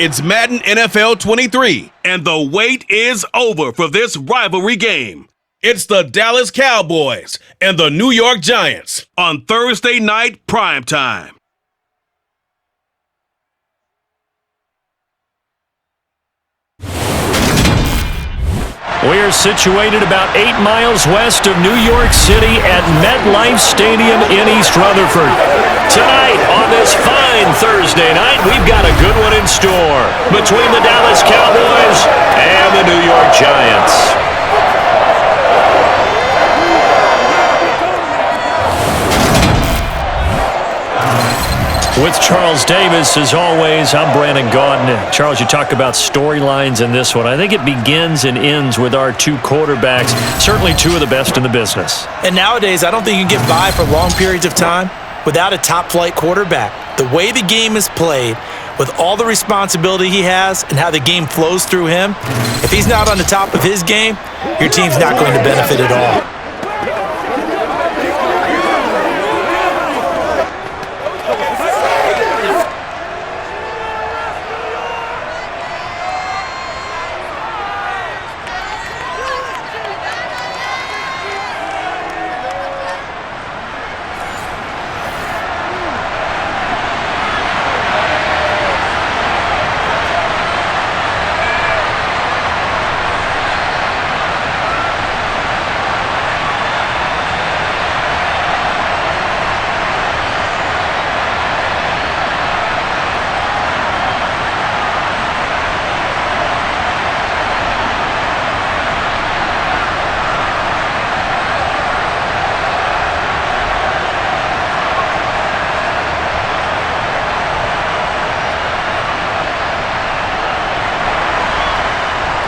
It's Madden NFL 23, and the wait is over for this rivalry game. It's the Dallas Cowboys and the New York Giants on Thursday night primetime. We're situated about 8 miles west of New York City at MetLife Stadium in East Rutherford. Tonight, on this fine Thursday night, we've got a good one in store between the Dallas Cowboys and the New York Giants. With Charles Davis, as always, I'm Brandon Gaudin. Charles, you talk about storylines in this one. I think it begins and ends with our two quarterbacks, certainly two of the best in the business. And nowadays, I don't think you can get by for long periods of time without a top-flight quarterback. The way the game is played, with all the responsibility he has and how the game flows through him, if he's not on the top of his game, your team's not going to benefit at all.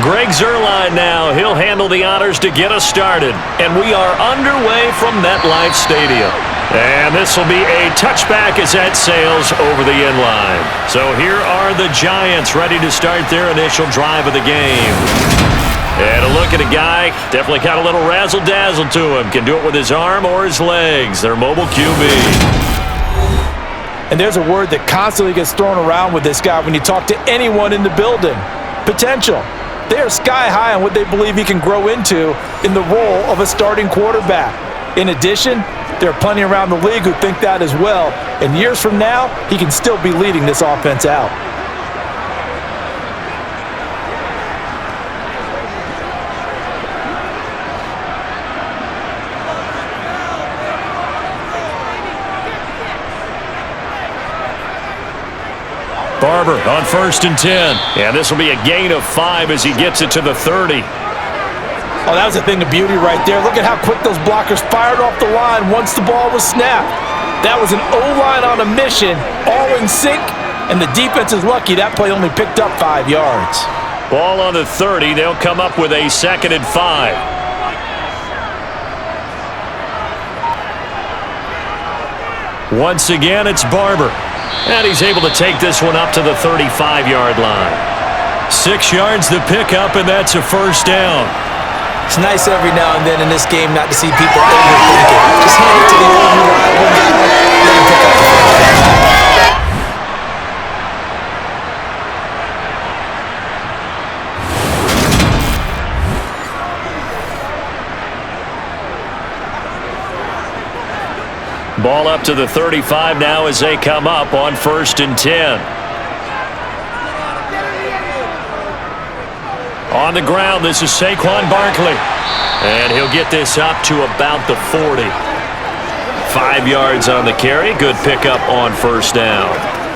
Greg Zuerlein now. He'll handle the honors to get us started. And we are underway from MetLife Stadium. And this will be a touchback as that sails over the end line. So here are the Giants ready to start their initial drive of the game. And a look at a guy, definitely got a little razzle-dazzle to him. Can do it with his arm or his legs. Their mobile QB. And there's a word that constantly gets thrown around with this guy when you talk to anyone in the building. Potential. They are sky high on what they believe he can grow into in the role of a starting quarterback. In addition, there are plenty around the league who think that as well. And years from now, he can still be leading this offense out. Barber on 1st and 10. And this will be a gain of 5 as he gets it to the 30. Oh, that was a thing of beauty right there. Look at how quick those blockers fired off the line once the ball was snapped. That was an O-line on a mission, all in sync, and the defense is lucky that play only picked up 5 yards. Ball on the 30. They'll come up with a 2nd and 5. Once again, it's Barber. And he's able to take this one up to the 35-yard line. 6 yards the pickup, and that's a first down. It's nice every now and then in this game not to see people overthink it. Just hand it to the old reliable guy, let him pick up the first down. Ball up to the 35 now as they come up on 1st and 10. On the ground, this is Saquon Barkley. And he'll get this up to about the 40. 5 yards on the carry. Good pickup on first down.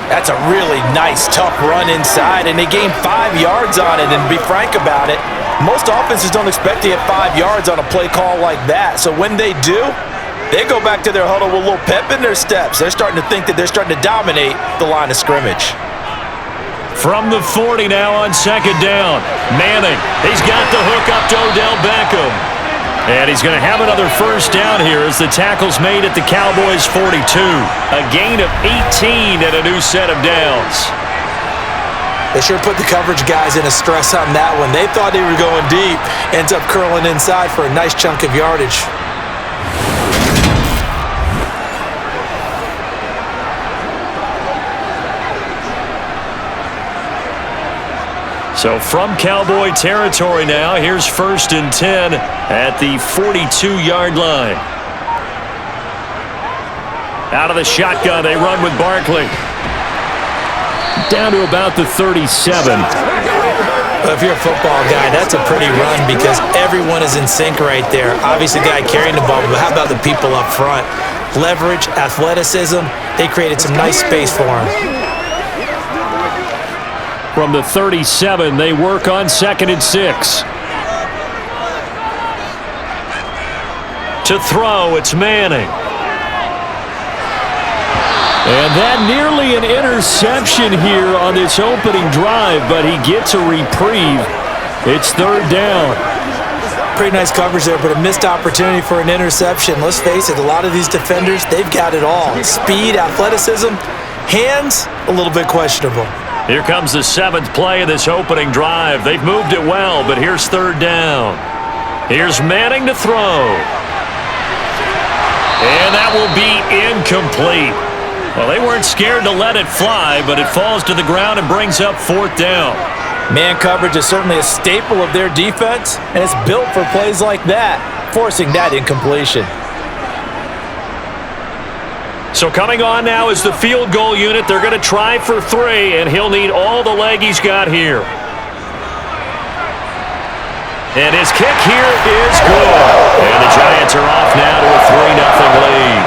That's a really nice, tough run inside, and they gained 5 yards on it. And to be frank about it, most offenses don't expect to get 5 yards on a play call like that. So when they do, they go back to their huddle with a little pep in their steps. They're starting to think that they're starting to dominate the line of scrimmage. From the 40 now on 2nd down. Manning, he's got the hook up to Odell Beckham. And he's going to have another first down here as the tackle's made at the Cowboys' 42. A gain of 18 and a new set of downs. They sure put the coverage guys in a stress on that one. They thought they were going deep. Ends up curling inside for a nice chunk of yardage. So from Cowboy territory now, here's 1st and 10 at the 42-yard line. Out of the shotgun, they run with Barkley. Down to about the 37. Well, if you're a football guy, that's a pretty run because everyone is in sync right there. Obviously, the guy carrying the ball, but how about the people up front? Leverage, athleticism, they created some nice space for him. From the 37, they work on 2nd and 6. To throw, it's Manning. And that nearly an interception here on this opening drive, but he gets a reprieve. It's 3rd down. Pretty nice coverage there, but a missed opportunity for an interception. Let's face it, a lot of these defenders, they've got it all. Speed, athleticism, hands, a little bit questionable. Here comes the 7th play of this opening drive. They've moved it well, but here's 3rd down. Here's Manning to throw. And that will be incomplete. Well, they weren't scared to let it fly, but it falls to the ground and brings up 4th down. Man coverage is certainly a staple of their defense, and it's built for plays like that, forcing that incompletion. So coming on now is the field goal unit. They're going to try for 3, and he'll need all the leg he's got here. And his kick here is good. And the Giants are off now to a 3-0 lead.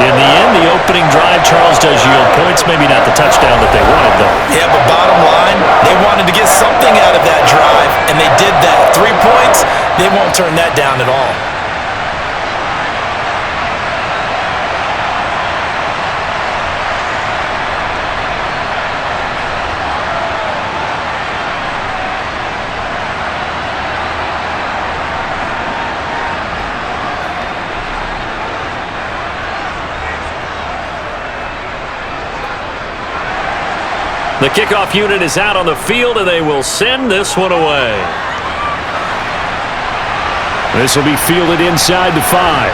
In the end, the opening drive, Charles, does yield points. Maybe not the touchdown that they wanted, though. Yeah, but bottom line, they wanted to get something out of that drive, and they did that. 3 points, they won't turn that down at all. The kickoff unit is out on the field, and they will send this one away. This will be fielded inside the 5.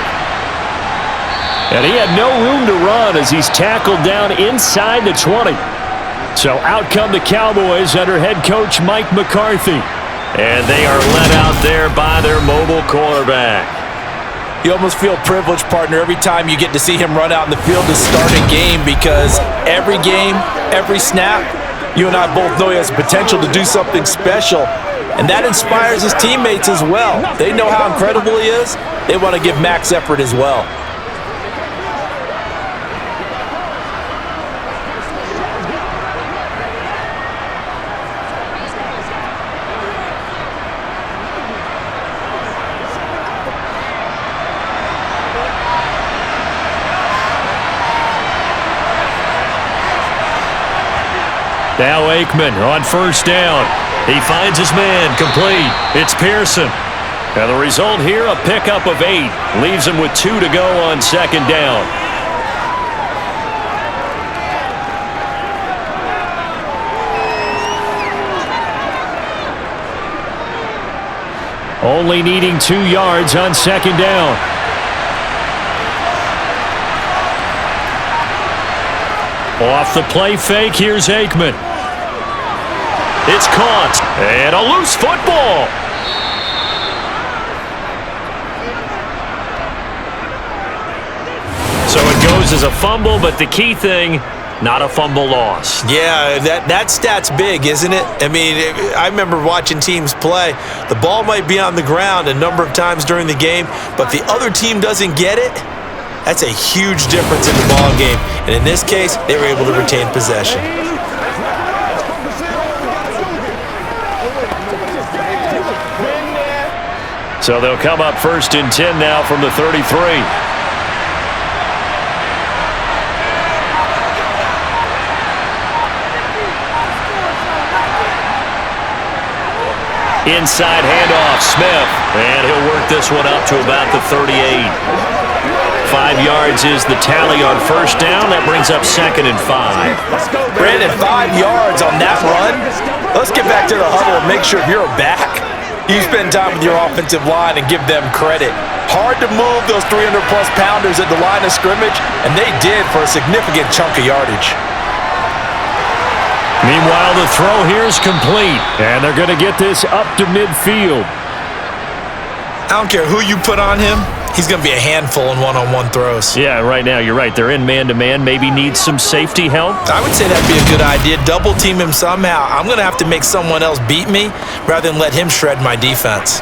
And he had no room to run as he's tackled down inside the 20. So out come the Cowboys under head coach Mike McCarthy. And they are led out there by their mobile quarterback. You almost feel privileged, partner, every time you get to see him run out in the field to start a game because every game, every snap, you and I both know he has the potential to do something special, and that inspires his teammates as well. They know how incredible he is. They want to give max effort as well. Now Aikman on 1st down. He finds his man, complete. It's Pearson. And the result here, a pickup of 8. Leaves him with 2 to go on 2nd down. Only needing 2 yards on 2nd down. Off the play fake, here's Aikman. It's caught, and a loose football. So it goes as a fumble, but the key thing, not a fumble loss. Yeah, that stat's big, isn't it? I mean, I remember watching teams play. The ball might be on the ground a number of times during the game, but the other team doesn't get it. That's a huge difference in the ball game. And in this case, they were able to retain possession. So they'll come up 1st and 10 now from the 33. Inside handoff, Smith. And he'll work this one up to about the 38. 5 yards is the tally on 1st down. That brings up 2nd and 5. Brandon, 5 yards on that run. Let's get back to the huddle and make sure you're back. You spend time with your offensive line and give them credit. Hard to move those 300-plus pounders at the line of scrimmage, and they did for a significant chunk of yardage. Meanwhile, the throw here is complete, and they're going to get this up to midfield. I don't care who you put on him. He's going to be a handful in one-on-one throws. Yeah, right now, you're right. They're in man-to-man. Maybe needs some safety help. I would say that'd be a good idea. Double team him somehow. I'm going to have to make someone else beat me rather than let him shred my defense.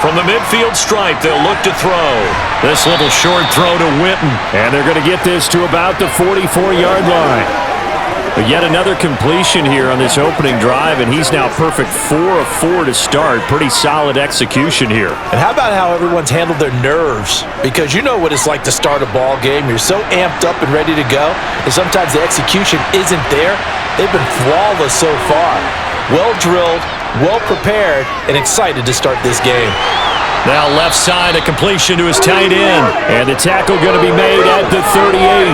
From the midfield stripe, they'll look to throw. This little short throw to Winton, and they're going to get this to about the 44-yard line. But yet another completion here on this opening drive, and he's now perfect 4 of 4 to start. Pretty solid execution here. And how about how everyone's handled their nerves? Because you know what it's like to start a ball game. You're so amped up and ready to go, and sometimes the execution isn't there. They've been flawless so far. Well drilled, well prepared, and excited to start this game. Now left side, a completion to his tight end, and the tackle going to be made at the 38.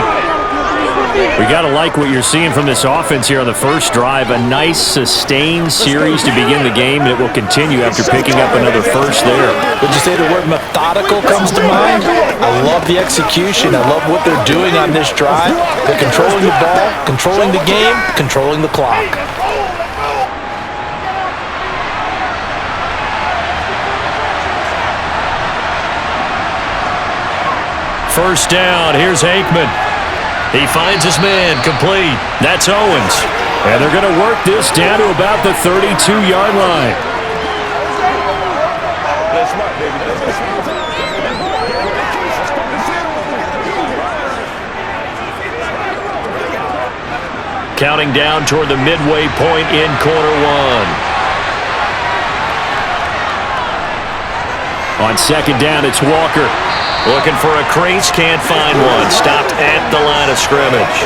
We got to like what you're seeing from this offense here on the first drive. A nice, sustained series to begin the game, and it will continue after picking up another first there. Would you say the word methodical comes to mind? I love the execution. I love what they're doing on this drive. They're controlling the ball, controlling the game, controlling the clock. First down, here's Aikman. He finds his man, complete. That's Owens. And they're going to work this down to about the 32-yard line. Counting down toward the midway point in quarter one. On second down, it's Walker. Looking for a crease, can't find one. Stopped at the line of scrimmage.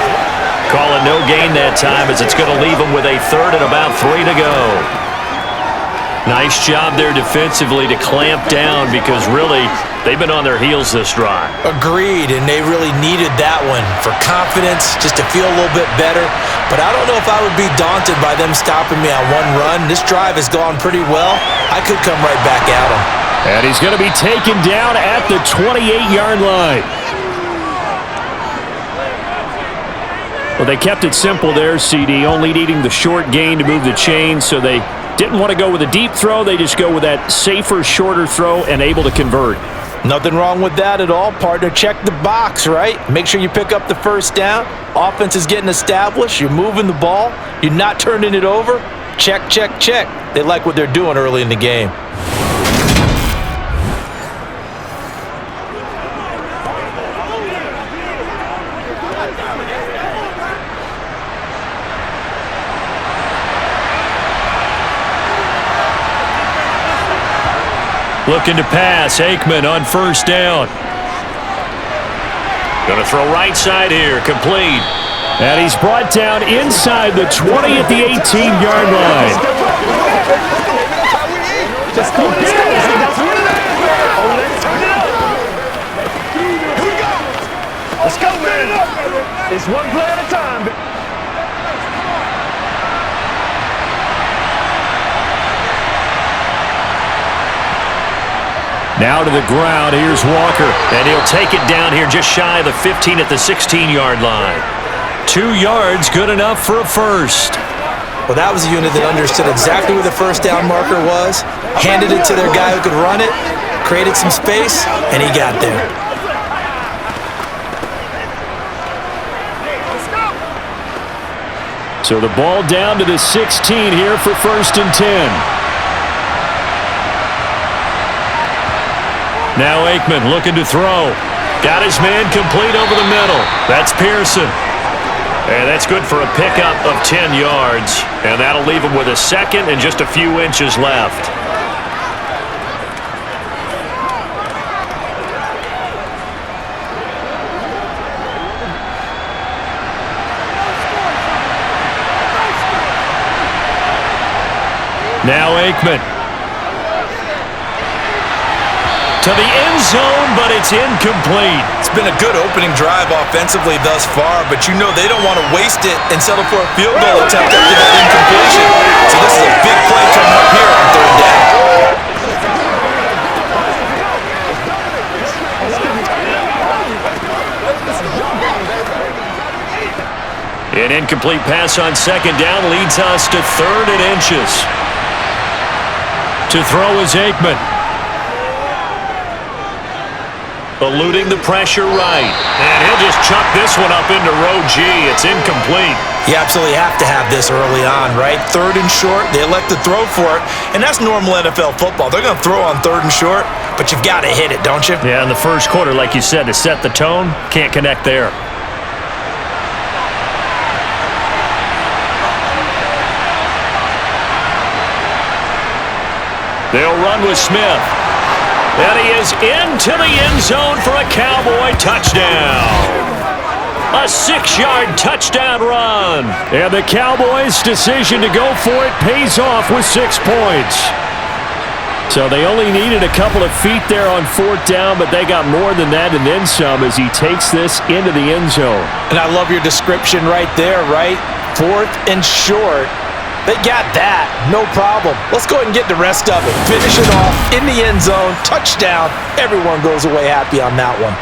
Calling no gain that time as it's going to leave him with a third and about 3 to go. Nice job there defensively to clamp down because really they've been on their heels this drive. Agreed, and they really needed that one for confidence, just to feel a little bit better. But I don't know if I would be daunted by them stopping me on one run. This drive has gone pretty well. I could come right back at them. And he's going to be taken down at the 28-yard line. Well, they kept it simple there, CD, only needing the short gain to move the chains, so they didn't want to go with a deep throw. They just go with that safer, shorter throw and able to convert. Nothing wrong with that at all, partner. Check the box, right? Make sure you pick up the first down. Offense is getting established. You're moving the ball. You're not turning it over. Check, check, check. They like what they're doing early in the game. Looking to pass, Aikman on first down. Going to throw right side here, complete. And he's brought down inside the 20 at the 18-yard line. Let's go, man. It's one play at a time. Now to the ground, here's Walker, and he'll take it down here just shy of the 15 at the 16-yard line. 2 yards, good enough for a first. Well, that was a unit that understood exactly where the first down marker was, handed it to their guy who could run it, created some space, and he got there. So the ball down to the 16 here for first and 10. Now Aikman looking to throw. Got his man complete over the middle. That's Pearson. And that's good for a pickup of 10 yards. And that'll leave him with a second and just a few inches left. Now Aikman. To the end zone, but it's incomplete. It's been a good opening drive offensively thus far, but you know they don't want to waste it and settle for a field goal attempt after that incompletion. So this is a big play coming up here on third down. An incomplete pass on second down leads us to 3rd and inches. To throw is Aikman. Eluding the pressure right. And he'll just chuck this one up into row G. It's incomplete. You absolutely have to have this early on, right? 3rd and short, they elect to throw for it, and that's normal NFL football. They're going to throw on 3rd and short, but you've got to hit it, don't you? Yeah, in the first quarter, like you said, to set the tone, can't connect there. They'll run with Smith. And he is into the end zone for a Cowboy touchdown. A 6-yard touchdown run. And the Cowboys' decision to go for it pays off with 6 points. So they only needed a couple of feet there on 4th down, but they got more than that and then some as he takes this into the end zone. And I love your description right there, right? 4th and short. They got that, no problem. Let's go ahead and get the rest of it. Finish it off in the end zone, touchdown. Everyone goes away happy on that one.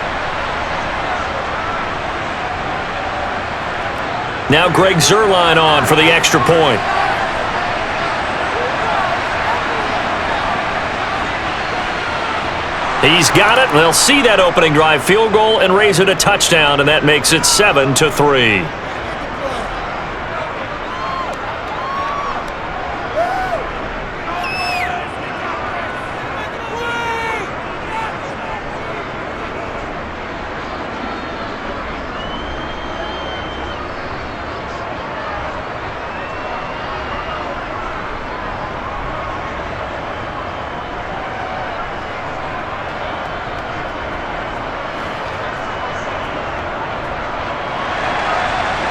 Now Greg Zuerlein on for the extra point. He's got it. They'll see that opening drive field goal and raise it a touchdown, and that makes it 7-3.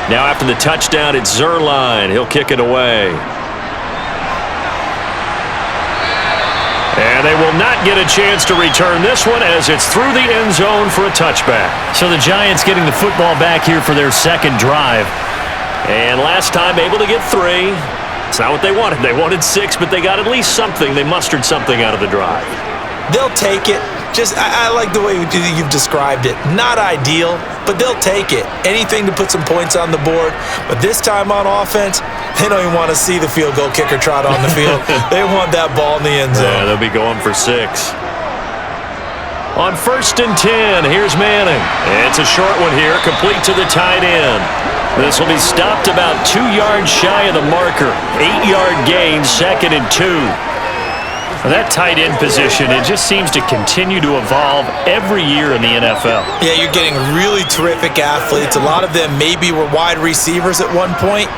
Now after the touchdown, it's Zuerlein. He'll kick it away. And they will not get a chance to return this one as it's through the end zone for a touchback. So the Giants getting the football back here for their second drive. And last time able to get 3. It's not what they wanted. They wanted 6, but they got at least something. They mustered something out of the drive. They'll take it. I like the way you've described it. Not ideal, but they'll take it. Anything to put some points on the board. But this time on offense, they don't even want to see the field goal kicker trot on the field. They want that ball in the end zone. Yeah, they'll be going for 6. On 1st and 10, here's Manning. It's a short one here, complete to the tight end. This will be stopped about 2 yards shy of the marker. 8-yard gain, 2nd and 2. That tight end position, it just seems to continue to evolve every year in the NFL. Yeah, you're getting really terrific athletes. A lot of them maybe were wide receivers at one point.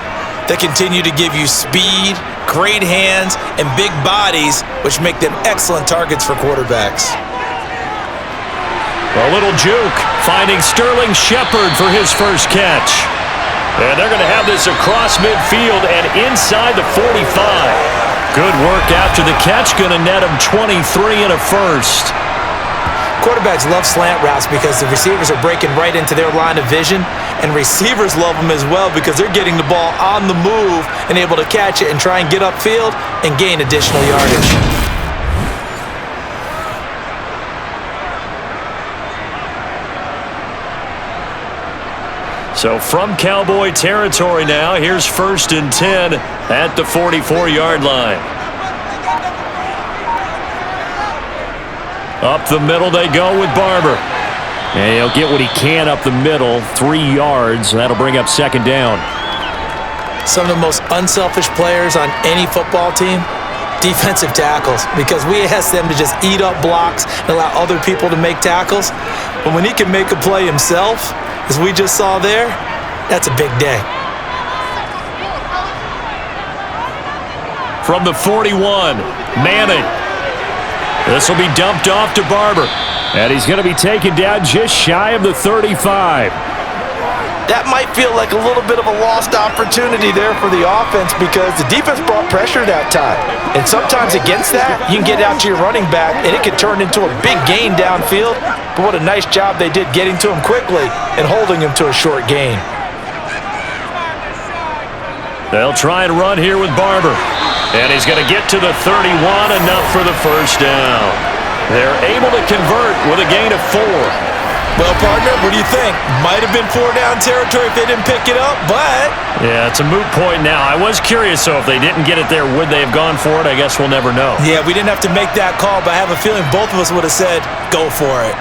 They continue to give you speed, great hands, and big bodies, which make them excellent targets for quarterbacks. A little juke, finding Sterling Shepard for his first catch. And they're going to have this across midfield and inside the 45. Good work after the catch, going to net him 23 and a first. Quarterbacks love slant routes because the receivers are breaking right into their line of vision, and receivers love them as well because they're getting the ball on the move and able to catch it and try and get upfield and gain additional yardage. So from Cowboy territory now, here's 1st and 10 at the 44-yard line. Up the middle they go with Barber. And he'll get what he can up the middle, 3 yards. That'll bring up 2nd down. Some of the most unselfish players on any football team, defensive tackles, because we ask them to just eat up blocks and allow other people to make tackles. But when he can make a play himself, as we just saw there, that's a big day. From the 41, Manning. This will be dumped off to Barber. And he's going to be taken down just shy of the 35. that might feel like a little bit of a lost opportunity there for the offense because the defense brought pressure that time. And sometimes against that, you can get out to your running back, and it could turn into a big gain downfield. But what a nice job they did getting to him quickly and holding him to a short gain. They'll try and run here with Barber. And he's going to get to the 31, enough for the first down. They're able to convert with a gain of 4. Well, partner, what do you think? Might have been 4-down territory if they didn't pick it up, but... Yeah, it's a moot point now. I was curious, so if they didn't get it there, would they have gone for it? I guess we'll never know. Yeah, we didn't have to make that call, but I have a feeling both of us would have said, go for it.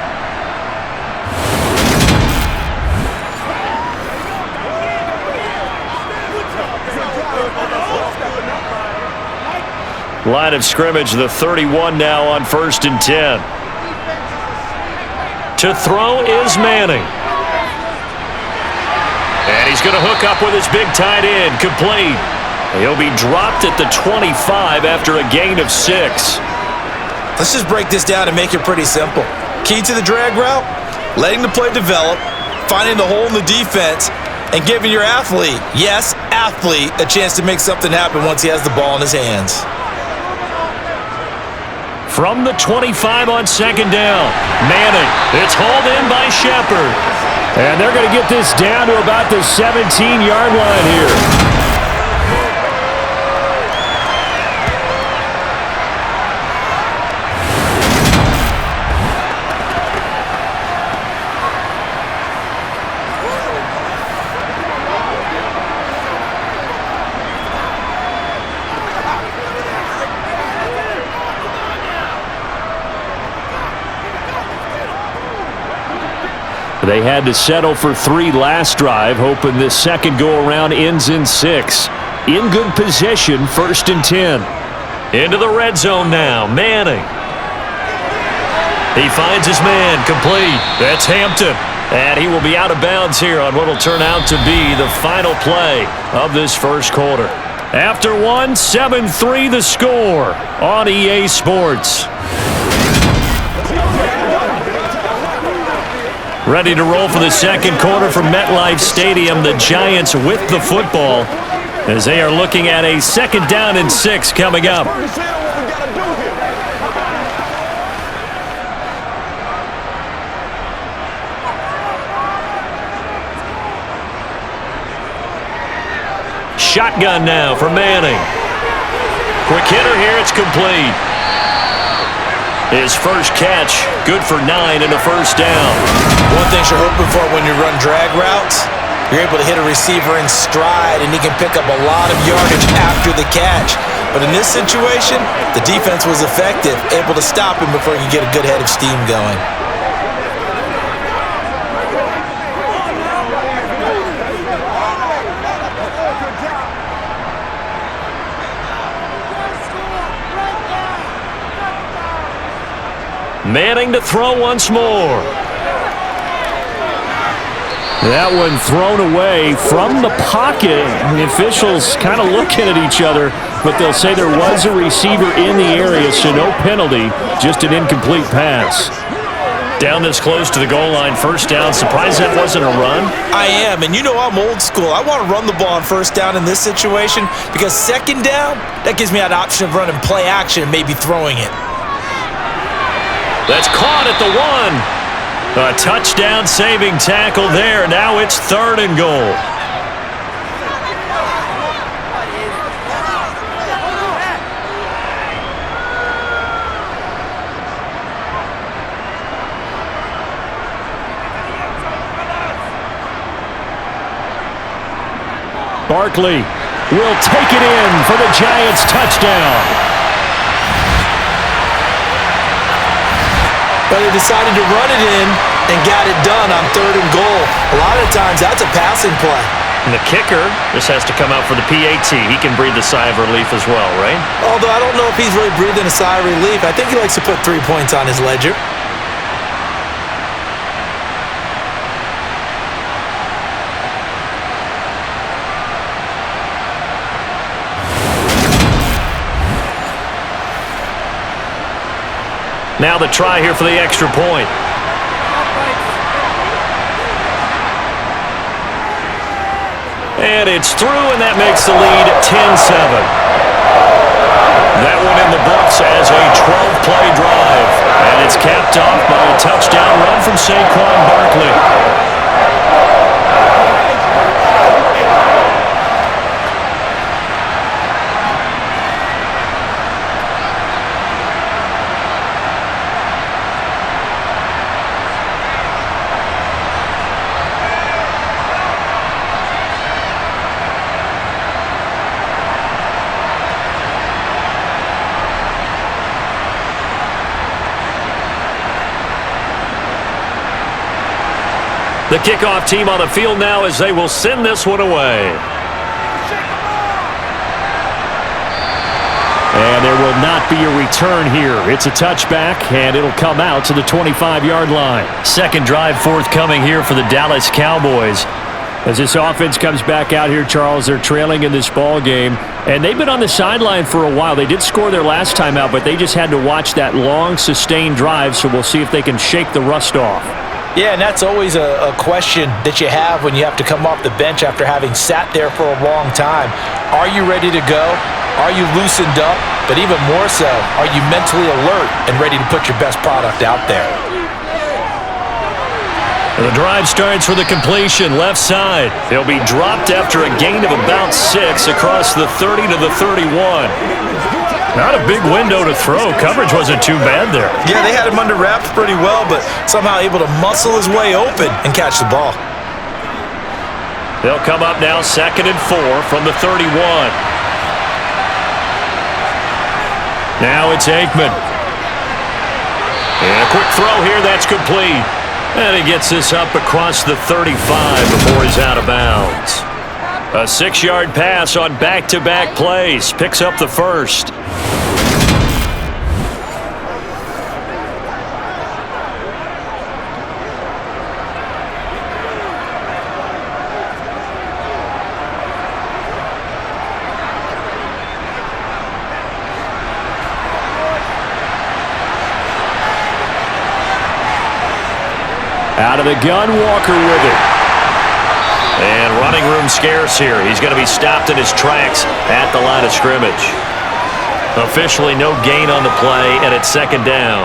Line of scrimmage, the 31 now on 1st and 10. To throw is Manning. And he's going to hook up with his big tight end, complete. He'll be dropped at the 25 after a gain of 6. Let's just break this down and make it pretty simple. Key to the drag route, letting the play develop, finding the hole in the defense, and giving your athlete, yes, athlete, a chance to make something happen once he has the ball in his hands. From the 25 on 2nd down, Manning. It's hauled in by Shepard. And they're going to get this down to about the 17-yard line here. They had to settle for 3 last drive, hoping this second go-around ends in 6. In good position, 1st and 10. Into the red zone now, Manning. He finds his man, complete. That's Hampton. And he will be out of bounds here on what will turn out to be the final play of this first quarter. After one, 7-3 the score on EA Sports. Ready to roll for the second quarter from MetLife Stadium. The Giants with the football as they are looking at a 2nd down and 6 coming up. Shotgun now for Manning. Quick hitter here, it's complete. His first catch, good for 9 and a first down. One thing you're hoping for when you run drag routes, you're able to hit a receiver in stride and he can pick up a lot of yardage after the catch. But in this situation, the defense was effective, able to stop him before he could get a good head of steam going. Manning to throw once more. That one thrown away from the pocket. The officials kind of looking at each other, but they'll say there was a receiver in the area, so no penalty, just an incomplete pass. Down this close to the goal line, first down. Surprised that wasn't a run? I am, and you know I'm old school. I want to run the ball on first down in this situation because 2nd down, that gives me an option of running play action and maybe throwing it. That's caught at the 1. A touchdown-saving tackle there. Now it's 3rd and goal. Barkley will take it in for the Giants' touchdown. But they decided to run it in and got it done on 3rd and goal. A lot of times, that's a passing play. And the kicker just has to come out for the PAT. He can breathe a sigh of relief as well, right? Although I don't know if he's really breathing a sigh of relief. I think he likes to put 3 points on his ledger. Now the try here for the extra point. And it's through, and that makes the lead 10-7. That one in the books as a 12-play drive. And it's capped off by a touchdown run from Saquon Barkley. The kickoff team on the field now as they will send this one away. And there will not be a return here. It's a touchback, and it'll come out to the 25-yard line. Second drive forthcoming here for the Dallas Cowboys. As this offense comes back out here, Charles, they're trailing in this ball game, and they've been on the sideline for a while. They did score their last time out, but they just had to watch that long, sustained drive, so we'll see if they can shake the rust off. Yeah, and that's always a question that you have when you have to come off the bench after having sat there for a long time. Are you ready to go? Are you loosened up? But even more so, are you mentally alert and ready to put your best product out there? The drive starts for the completion, left side. They'll be dropped after a gain of about 6 across the 30 to the 31. Not a big window to throw. Coverage wasn't too bad there. Yeah, they had him under wraps pretty well, but somehow able to muscle his way open and catch the ball. They'll come up now 2nd and 4 from the 31. Now it's Aikman. And a quick throw here, that's complete. And he gets this up across the 35 before he's out of bounds. A 6-yard pass on back-to-back plays. Picks up the first. Out of the gun, Walker with it. And running room scarce here. He's going to be stopped in his tracks at the line of scrimmage. Officially no gain on the play, and it's 2nd down.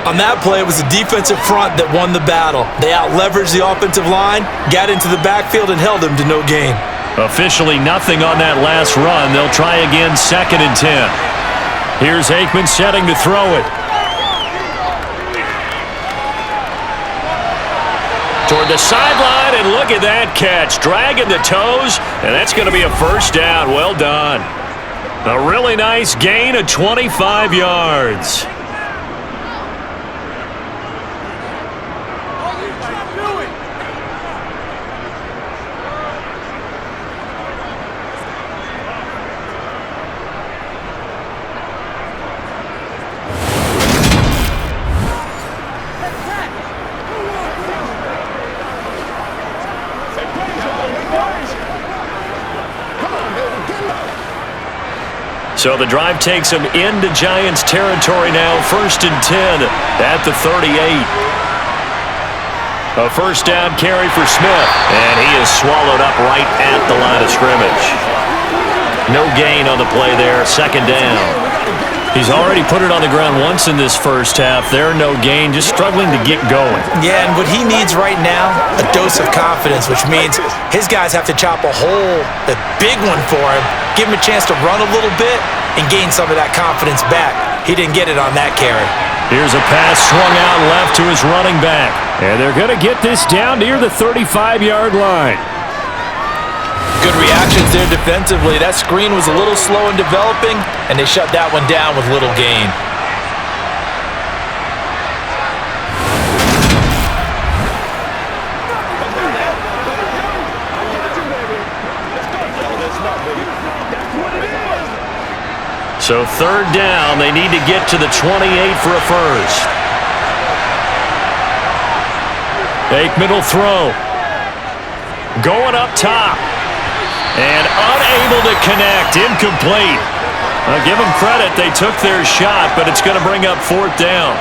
On that play, it was the defensive front that won the battle. They out-leveraged the offensive line, got into the backfield, and held him to no gain. Officially nothing on that last run. They'll try again 2nd and 10. Here's Aikman setting to throw it. Toward the sideline, and look at that catch. Dragging the toes, and that's going to be a first down. Well done. A really nice gain of 25 yards. So the drive takes him into Giants territory now. 1st and 10 at the 38. A first down carry for Smith. And he is swallowed up right at the line of scrimmage. No gain on the play there. 2nd down. He's already put it on the ground once in this first half. There, no gain, just struggling to get going. Yeah, and what he needs right now, a dose of confidence, which means his guys have to chop a hole, a big one for him, give him a chance to run a little bit and gain some of that confidence back. He didn't get it on that carry. Here's a pass swung out left to his running back. And they're going to get this down near the 35-yard line. Good reactions there defensively. That screen was a little slow in developing, and they shut that one down with little gain. So 3rd down, they need to get to the 28 for a first. Aikman will throw. Going up top. And unable to connect. Incomplete. I'll give them credit. They took their shot, but it's going to bring up 4th down.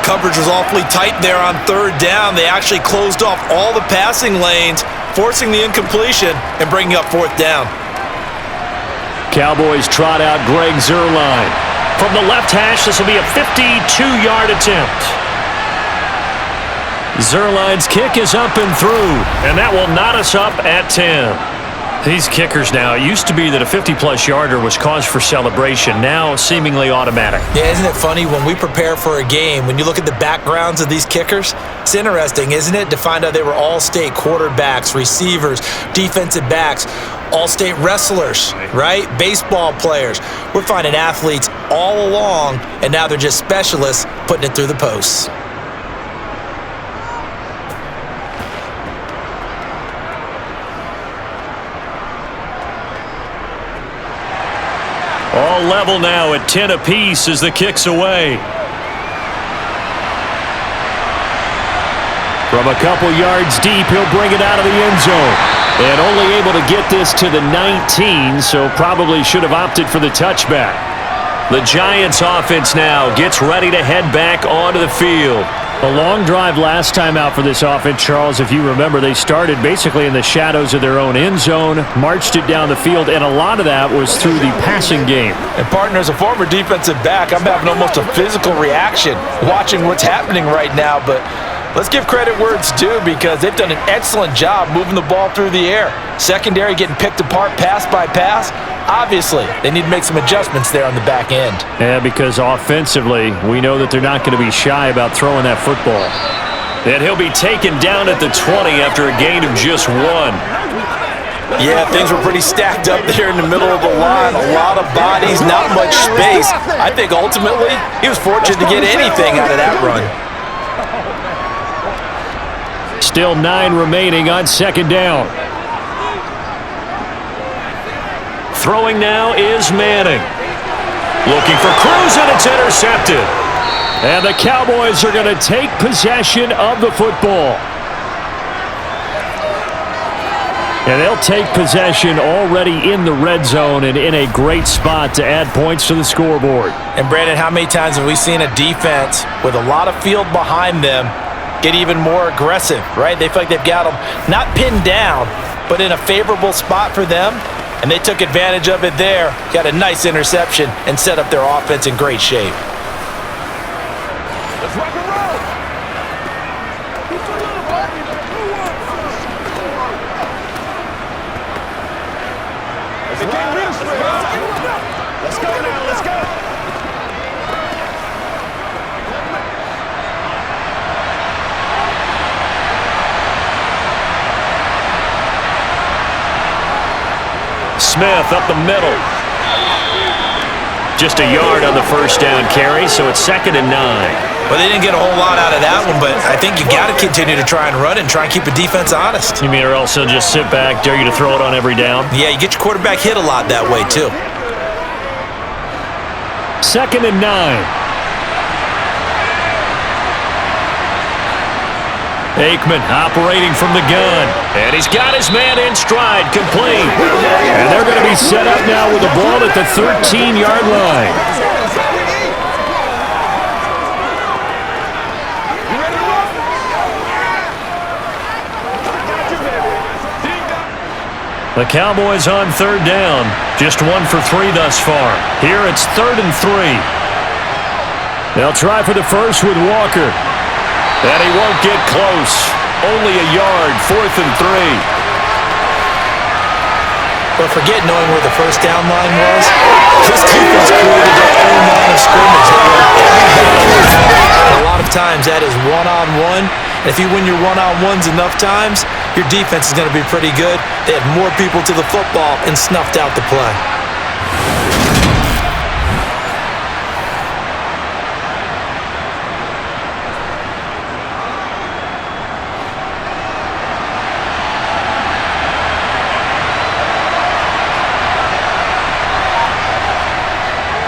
coverage was awfully tight there on third down. They actually closed off all the passing lanes, forcing the incompletion and bringing up fourth down. Cowboys trot out Greg Zuerlein. From the left hash, this will be a 52-yard attempt. Zuerlein's kick is up and through, and that will knot us up at 10. These kickers now, it used to be that a 50-plus yarder was cause for celebration, now seemingly automatic. Yeah, isn't it funny when we prepare for a game, when you look at the backgrounds of these kickers, it's interesting, isn't it, to find out they were all-state quarterbacks, receivers, defensive backs, all-state wrestlers, right? Baseball players. We're finding athletes all along, and now they're just specialists putting it through the posts. All level now at 10 apiece as the kick's away. From a couple yards deep, he'll bring it out of the end zone. And only able to get this to the 19, so probably should have opted for the touchback. The Giants offense now gets ready to head back onto the field. A long drive last time out for this offense, Charles. If you remember, they started basically in the shadows of their own end zone, marched it down the field, and a lot of that was through the passing game. And partner, as a former defensive back, I'm having almost a physical reaction watching what's happening right now, but let's give credit where it's due because they've done an excellent job moving the ball through the air. Secondary getting picked apart pass by pass. Obviously, they need to make some adjustments there on the back end. Yeah, because offensively, we know that they're not going to be shy about throwing that football. And he'll be taken down at the 20 after a gain of just 1. Yeah, things were pretty stacked up there in the middle of the line. A lot of bodies, not much space. I think ultimately, he was fortunate to get anything out of that run. Still 9 remaining on second down. Throwing now is Manning. Looking for Cruz, and it's intercepted. And the Cowboys are going to take possession of the football. And they'll take possession already in the red zone and in a great spot to add points to the scoreboard. And Brandon, how many times have we seen a defense with a lot of field behind them get even more aggressive, right? They feel like they've got them not pinned down, but in a favorable spot for them. And they took advantage of it there, got a nice interception, and set up their offense in great shape. Let's rock and roll. Let's go now, let's go. Smith up the middle. Just a yard on the first down carry, so it's 2nd and 9. Well, they didn't get a whole lot out of that one, but I think you got to continue to try and run and try and keep the defense honest. You mean or else they'll just sit back, dare you to throw it on every down? Yeah, you get your quarterback hit a lot that way, too. 2nd and 9. Aikman operating from the gun. And he's got his man in stride, complete. And they're going to be set up now with the ball at the 13-yard line. The Cowboys on third down. Just 1 for 3 thus far. Here it's 3rd and 3. They'll try for the first with Walker. And he won't get close. Only a yard, 4th and 3. But forget knowing where the first down line was. This defense created their own line of scrimmage. A lot of times that is one-on-one. And if you win your one-on-ones enough times, your defense is going to be pretty good. They had more people to the football and snuffed out the play.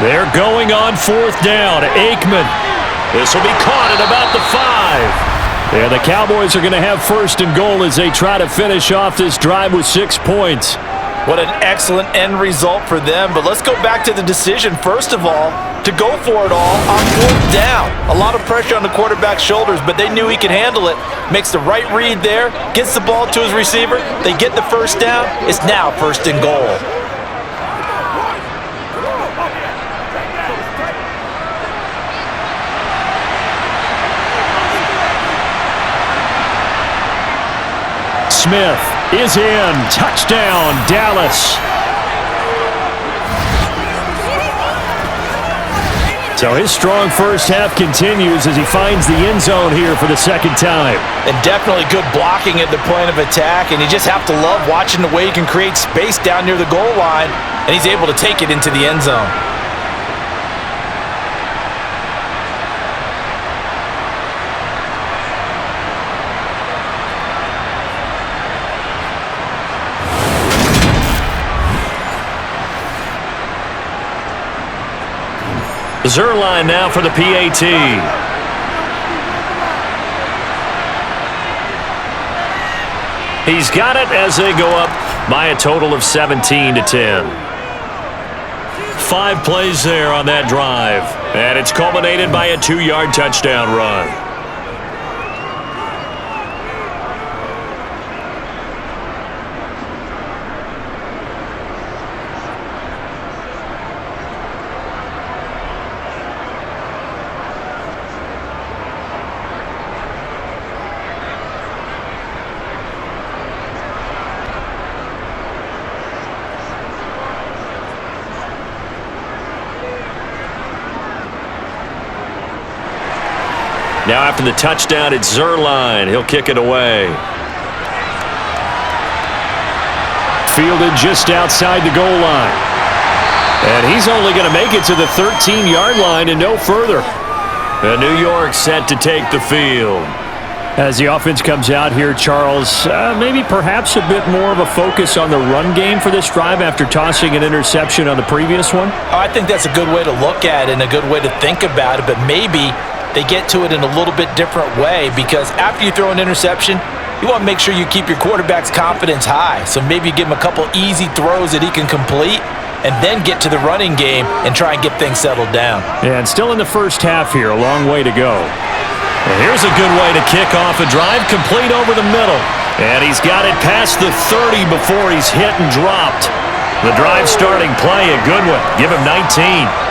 They're going on 4th down. Aikman. This will be caught at about the 5. And the Cowboys are going to have 1st and goal as they try to finish off this drive with 6 points. What an excellent end result for them. But let's go back to the decision, first of all, to go for it all on 4th down. A lot of pressure on the quarterback's shoulders, but they knew he could handle it. Makes the right read there, gets the ball to his receiver. They get the first down. It's now 1st and goal. Smith is in. Touchdown, Dallas. So his strong first half continues as he finds the end zone here for the 2nd time. And definitely good blocking at the point of attack, and you just have to love watching the way he can create space down near the goal line, and he's able to take it into the end zone. Zerline now for the PAT. He's got it as they go up by a total of 17-10. 5 plays there on that drive, and it's culminated by a 2-yard touchdown run. Now after the touchdown, it's Zerline. He'll kick it away. Fielded just outside the goal line. And he's only going to make it to the 13-yard line and no further. And New York set to take the field. As the offense comes out here, Charles, maybe perhaps a bit more of a focus on the run game for this drive after tossing an interception on the previous one? I think that's a good way to look at it and a good way to think about it, but maybe they get to it in a little bit different way, because after you throw an interception, you want to make sure you keep your quarterback's confidence high. So maybe you give him a couple easy throws that he can complete and then get to the running game and try and get things settled down. Yeah, and still in the first half here, a long way to go. And here's a good way to kick off a drive, complete over the middle. And he's got it past the 30 before he's hit and dropped. The drive starting play, a good one. Give him 19.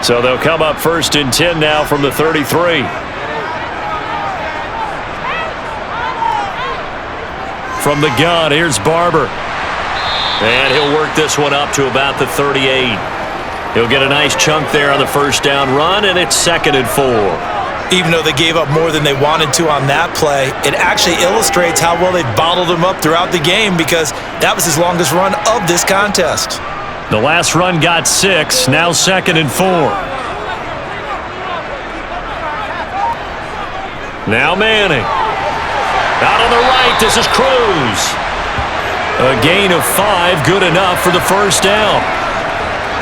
So they'll come up 1st and 10 now from the 33. From the gun, here's Barber. And he'll work this one up to about the 38. He'll get a nice chunk there on the first down run, and it's 2nd and 4. Even though they gave up more than they wanted to on that play, it actually illustrates how well they've bottled them up throughout the game, because that was his longest run of this contest. The last run got 6, now 2nd and 4. Now Manning. Out on the right, this is Cruz. A gain of 5, good enough for the first down.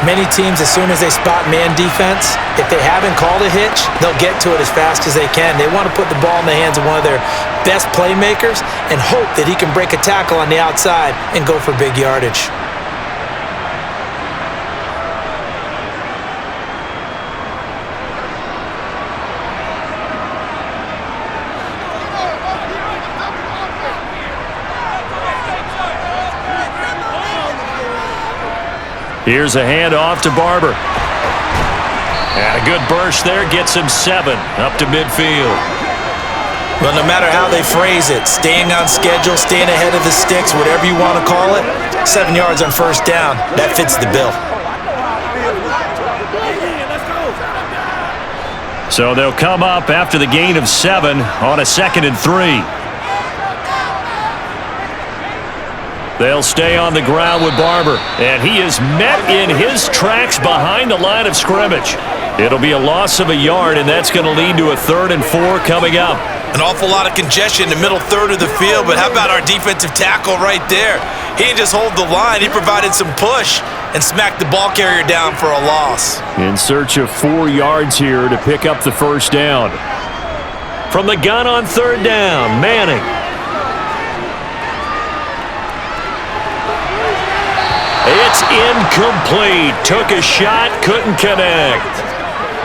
Many teams, as soon as they spot man defense, if they haven't called a hitch, they'll get to it as fast as they can. They want to put the ball in the hands of one of their best playmakers and hope that he can break a tackle on the outside and go for big yardage. Here's a handoff to Barber. And a good burst there gets him 7 up to midfield. Well, no matter how they phrase it, staying on schedule, staying ahead of the sticks, whatever you want to call it, 7 yards on first down, that fits the bill. So they'll come up after the gain of 7 on a 2nd and 3. They'll stay on the ground with Barber, and he is met in his tracks behind the line of scrimmage. It'll be a loss of a yard, and that's going to lead to a 3rd and 4 coming up. An awful lot of congestion in the middle third of the field, but how about our defensive tackle right there? He didn't just hold the line, he provided some push and smacked the ball carrier down for a loss. In search of 4 yards here to pick up the first down. From the gun on 3rd down, Manning. It's incomplete. Took a shot, couldn't connect.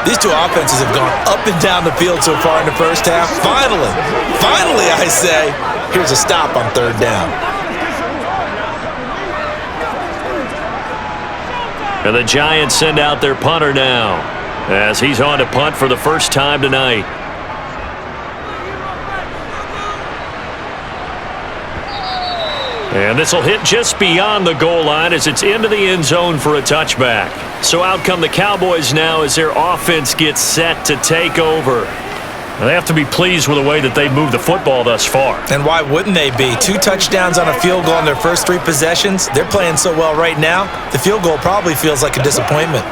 These two offenses have gone up and down the field so far in the first half. Finally, I say, here's a stop on 3rd down. And the Giants send out their punter now, as he's on to punt for the first time tonight. And this will hit just beyond the goal line as it's into the end zone for a touchback. So out come the Cowboys now as their offense gets set to take over. They have to be pleased with the way that they've moved the football thus far. And why wouldn't they be? 2 touchdowns on a field goal in their first 3 possessions. They're playing so well right now, the field goal probably feels like a disappointment.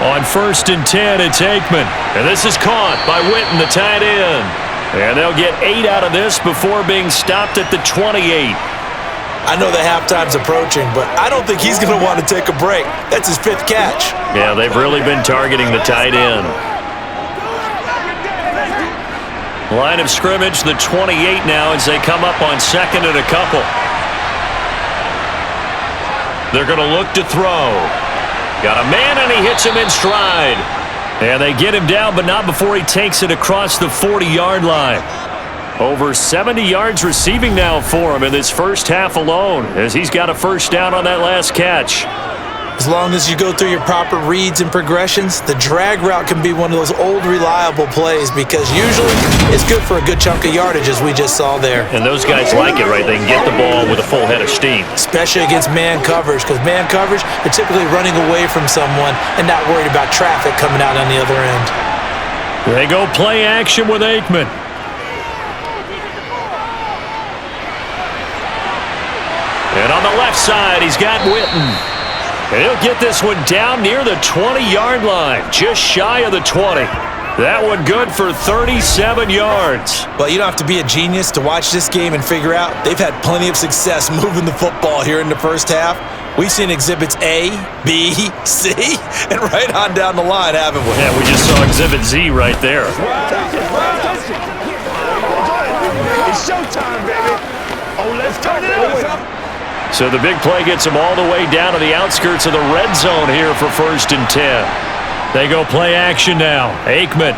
On 1st and 10, it's Aikman. And this is caught by Witten, the tight end. And they'll get 8 out of this before being stopped at the 28. I know that halftime's approaching, but I don't think he's going to want to take a break. That's his 5th catch. Yeah, they've really been targeting the tight end. Line of scrimmage, the 28 now as they come up on 2nd and a couple. They're going to look to throw. Got a man, and he hits him in stride. And they get him down, but not before he takes it across the 40-yard line. Over 70 yards receiving now for him in this first half alone, as he's got a first down on that last catch. As long as you go through your proper reads and progressions, the drag route can be one of those old reliable plays because usually it's good for a good chunk of yardage, as we just saw there. And those guys like it, right? They can get the ball with a full head of steam. Especially against man coverage, because man coverage, they're typically running away from someone and not worried about traffic coming out on the other end. They go play action with Aikman. And on the left side, he's got Witten. And he'll get this one down near the 20-yard line, just shy of the 20. That one good for 37 yards. Well, you don't have to be a genius to watch this game and figure out they've had plenty of success moving the football here in the first half. We've seen exhibits A, B, C, and right on down the line, haven't we? Yeah, we just saw exhibit Z right there. It's showtime, baby. Oh, let's turn it up. So the big play gets them all the way down to the outskirts of the red zone here for 1st and 10. They go play action now. Aikman.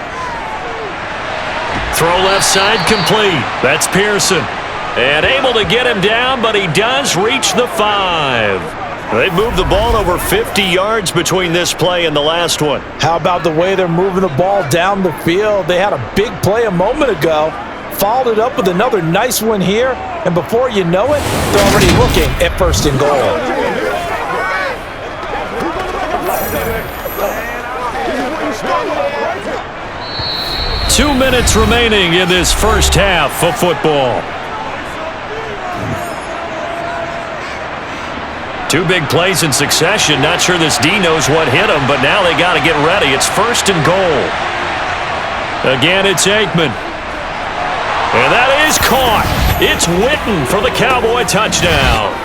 Throw left side complete. That's Pearson. And able to get him down, but he does reach the 5. They've moved the ball over 50 yards between this play and the last one. How about the way they're moving the ball down the field? They had a big play a moment ago. Followed it up with another nice one here, and before you know it, they're already looking at 1st and goal. Two minutes remaining in this first half of football. 2 big plays in succession. Not sure this D knows what hit him, but now they got to get ready. It's 1st and goal. Again, it's Aikman. And that is caught. It's Witten for the Cowboy touchdown.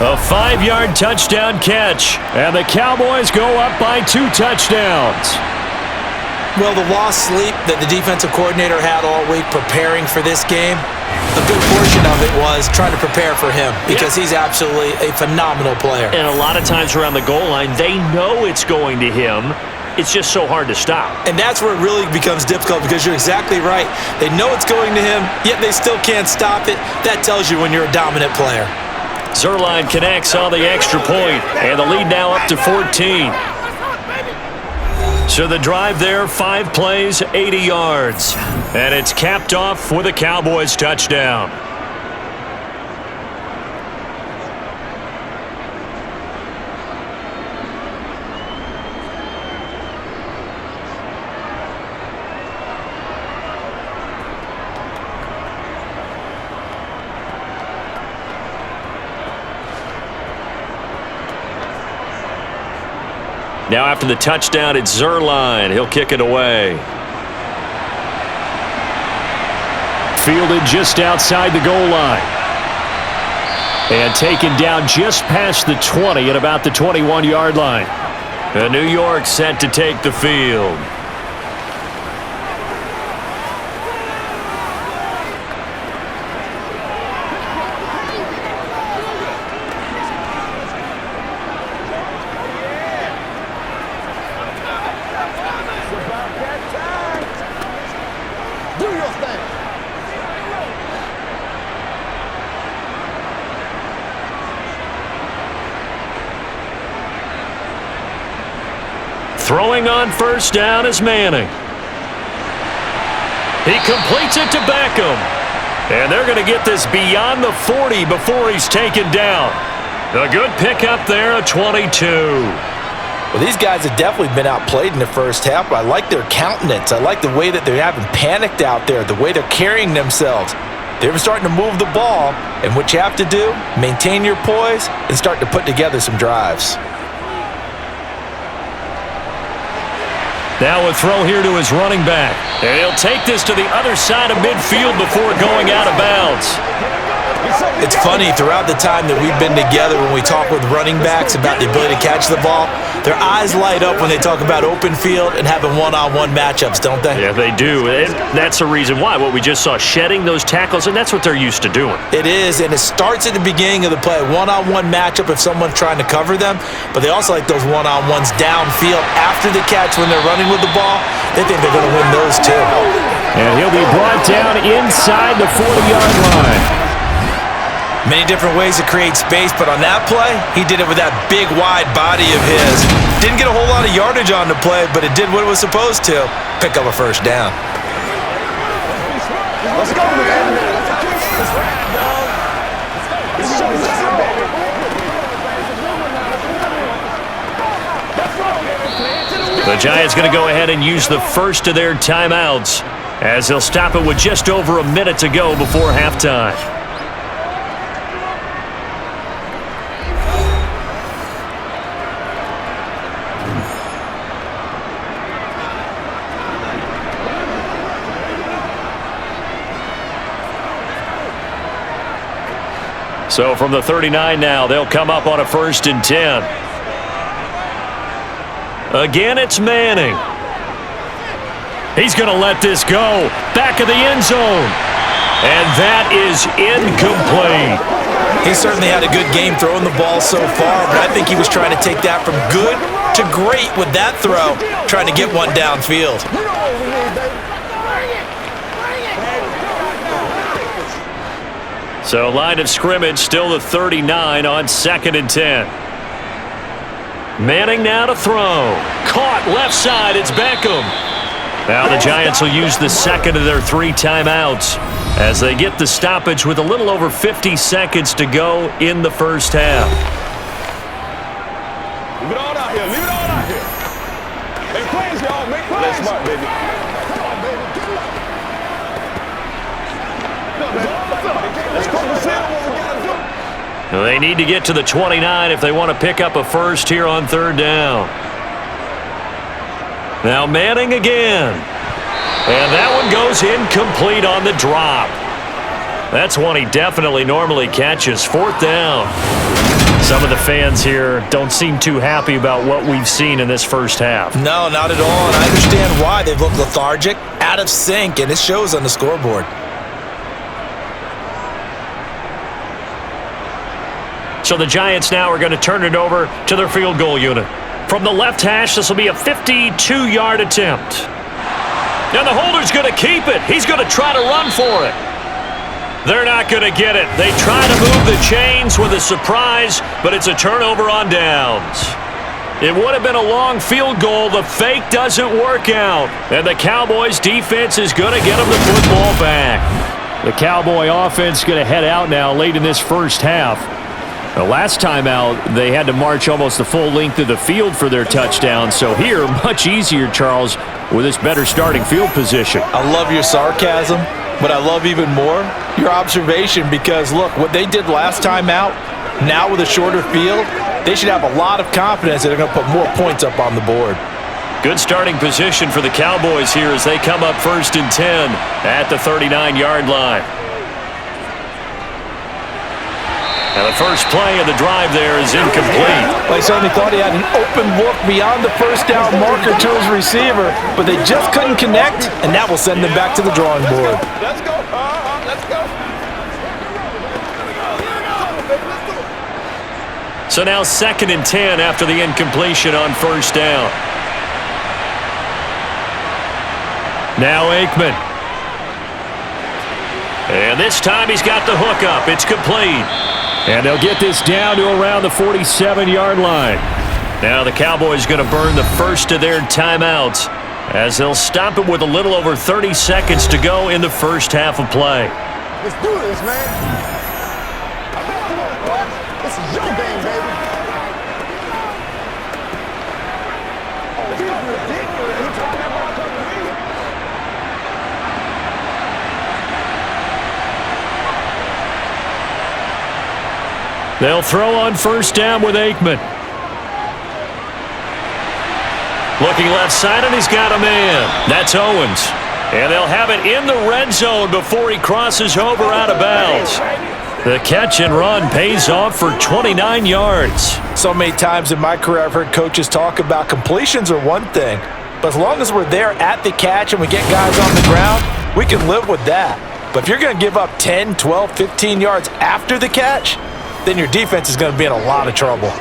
A 5-yard touchdown catch. And the Cowboys go up by 2 touchdowns. Well, the lost sleep that the defensive coordinator had all week preparing for this game, a good portion of it was trying to prepare for him because he's absolutely a phenomenal player. And a lot of times around the goal line, they know it's going to him. It's just so hard to stop. And that's where it really becomes difficult because you're exactly right. They know it's going to him, yet they still can't stop it. That tells you when you're a dominant player. Zuerlein connects on the extra point, and the lead now up to 14. So the drive there, 5 plays, 80 yards. And it's capped off with a Cowboys touchdown. Now after the touchdown, it's Zerline. He'll kick it away. Fielded just outside the goal line. And taken down just past the 20 at about the 21-yard line. And New York set to take the field. Throwing on first down is Manning. He completes it to Beckham. And they're going to get this beyond the 40 before he's taken down. A good pickup there, a 22. Well, these guys have definitely been outplayed in the first half, but I like their countenance. I like the way that they're having panicked out there, the way they're carrying themselves. They're starting to move the ball, and what you have to do, maintain your poise and start to put together some drives. Now a throw here to his running back. And he'll take this to the other side of midfield before going out of bounds. It's funny, throughout the time that we've been together when we talk with running backs about the ability to catch the ball, their eyes light up when they talk about open field and having one-on-one matchups, don't they? Yeah, they do. And that's the reason why. What we just saw, shedding those tackles, and that's what they're used to doing. It is, and it starts at the beginning of the play. One-on-one matchup if someone's trying to cover them, but they also like those one-on-ones downfield after the catch when they're running with the ball. They think they're going to win those too. And he'll be brought down inside the 40-yard line. Many different ways to create space, but on that play, he did it with that big, wide body of his. Didn't get a whole lot of yardage on the play, but it did what it was supposed to. Pick up a first down. Let's go, man. It's showtime, baby. The Giants going to go ahead and use the first of their timeouts as they'll stop it with just over a minute to go before halftime. So from the 39 now, they'll come up on a 1st and 10. Again, it's Manning. He's going to let this go. Back of the end zone. And that is incomplete. He certainly had a good game throwing the ball so far, but I think he was trying to take that from good to great with that throw, trying to get one downfield. So line of scrimmage still the 39 on 2nd and 10. Manning now to throw. Caught left side. It's Beckham. Now the Giants will use the second of their 3 timeouts as they get the stoppage with a little over 50 seconds to go in the first half. Leave it all out here. Leave it all out here. Make plays, y'all. Make plays. Play smart, baby. Come on, baby. Let's go. Let's see what we got to do. They need to get to the 29 if they want to pick up a first here on 3rd down. Now Manning again. And that one goes incomplete on the drop. That's one he definitely normally catches. 4th down. Some of the fans here don't seem too happy about what we've seen in this first half. No, not at all, and I understand why. They've looked lethargic, out of sync, and it shows on the scoreboard. So the Giants now are going to turn it over to their field goal unit. From the left hash, this will be a 52-yard attempt. Now the holder's going to keep it. He's going to try to run for it. They're not going to get it. They try to move the chains with a surprise, but it's a turnover on downs. It would have been a long field goal. The fake doesn't work out. And the Cowboys defense is going to get them the football back. The Cowboy offense going to head out now late in this first half. The last time out, they had to march almost the full length of the field for their touchdown. So here, much easier, Charles, with this better starting field position. I love your sarcasm, but I love even more your observation because, look, what they did last time out, Now with a shorter field, they should have a lot of confidence that they're going to put more points up on the board. Good starting position for the Cowboys here as they come up 1st and 10 at the 39-yard line. And the first play of the drive there is incomplete. He certainly thought he had an open look beyond the first down marker to his receiver, but they just couldn't connect, and that will send them back to the drawing board. Let's go. Let's go. So now 2nd and 10 after the incompletion on 1st down. Now Aikman. And this time he's got the hook up. It's complete. And they'll get this down to around the 47-yard line. Now the Cowboys going to burn the first of their timeouts as they'll stop it with a little over 30 seconds to go in the first half of play. Let's do this, man. This is your game, baby. They'll throw on 1st down with Aikman. Looking left side, and he's got a man. That's Owens. And they'll have it in the red zone before he crosses over out of bounds. The catch and run pays off for 29 yards. So many times in my career I've heard coaches talk about completions are one thing, but as long as we're there at the catch and we get guys on the ground, we can live with that. But if you're going to give up 10, 12, 15 yards after the catch, then your defense is going to be in a lot of trouble.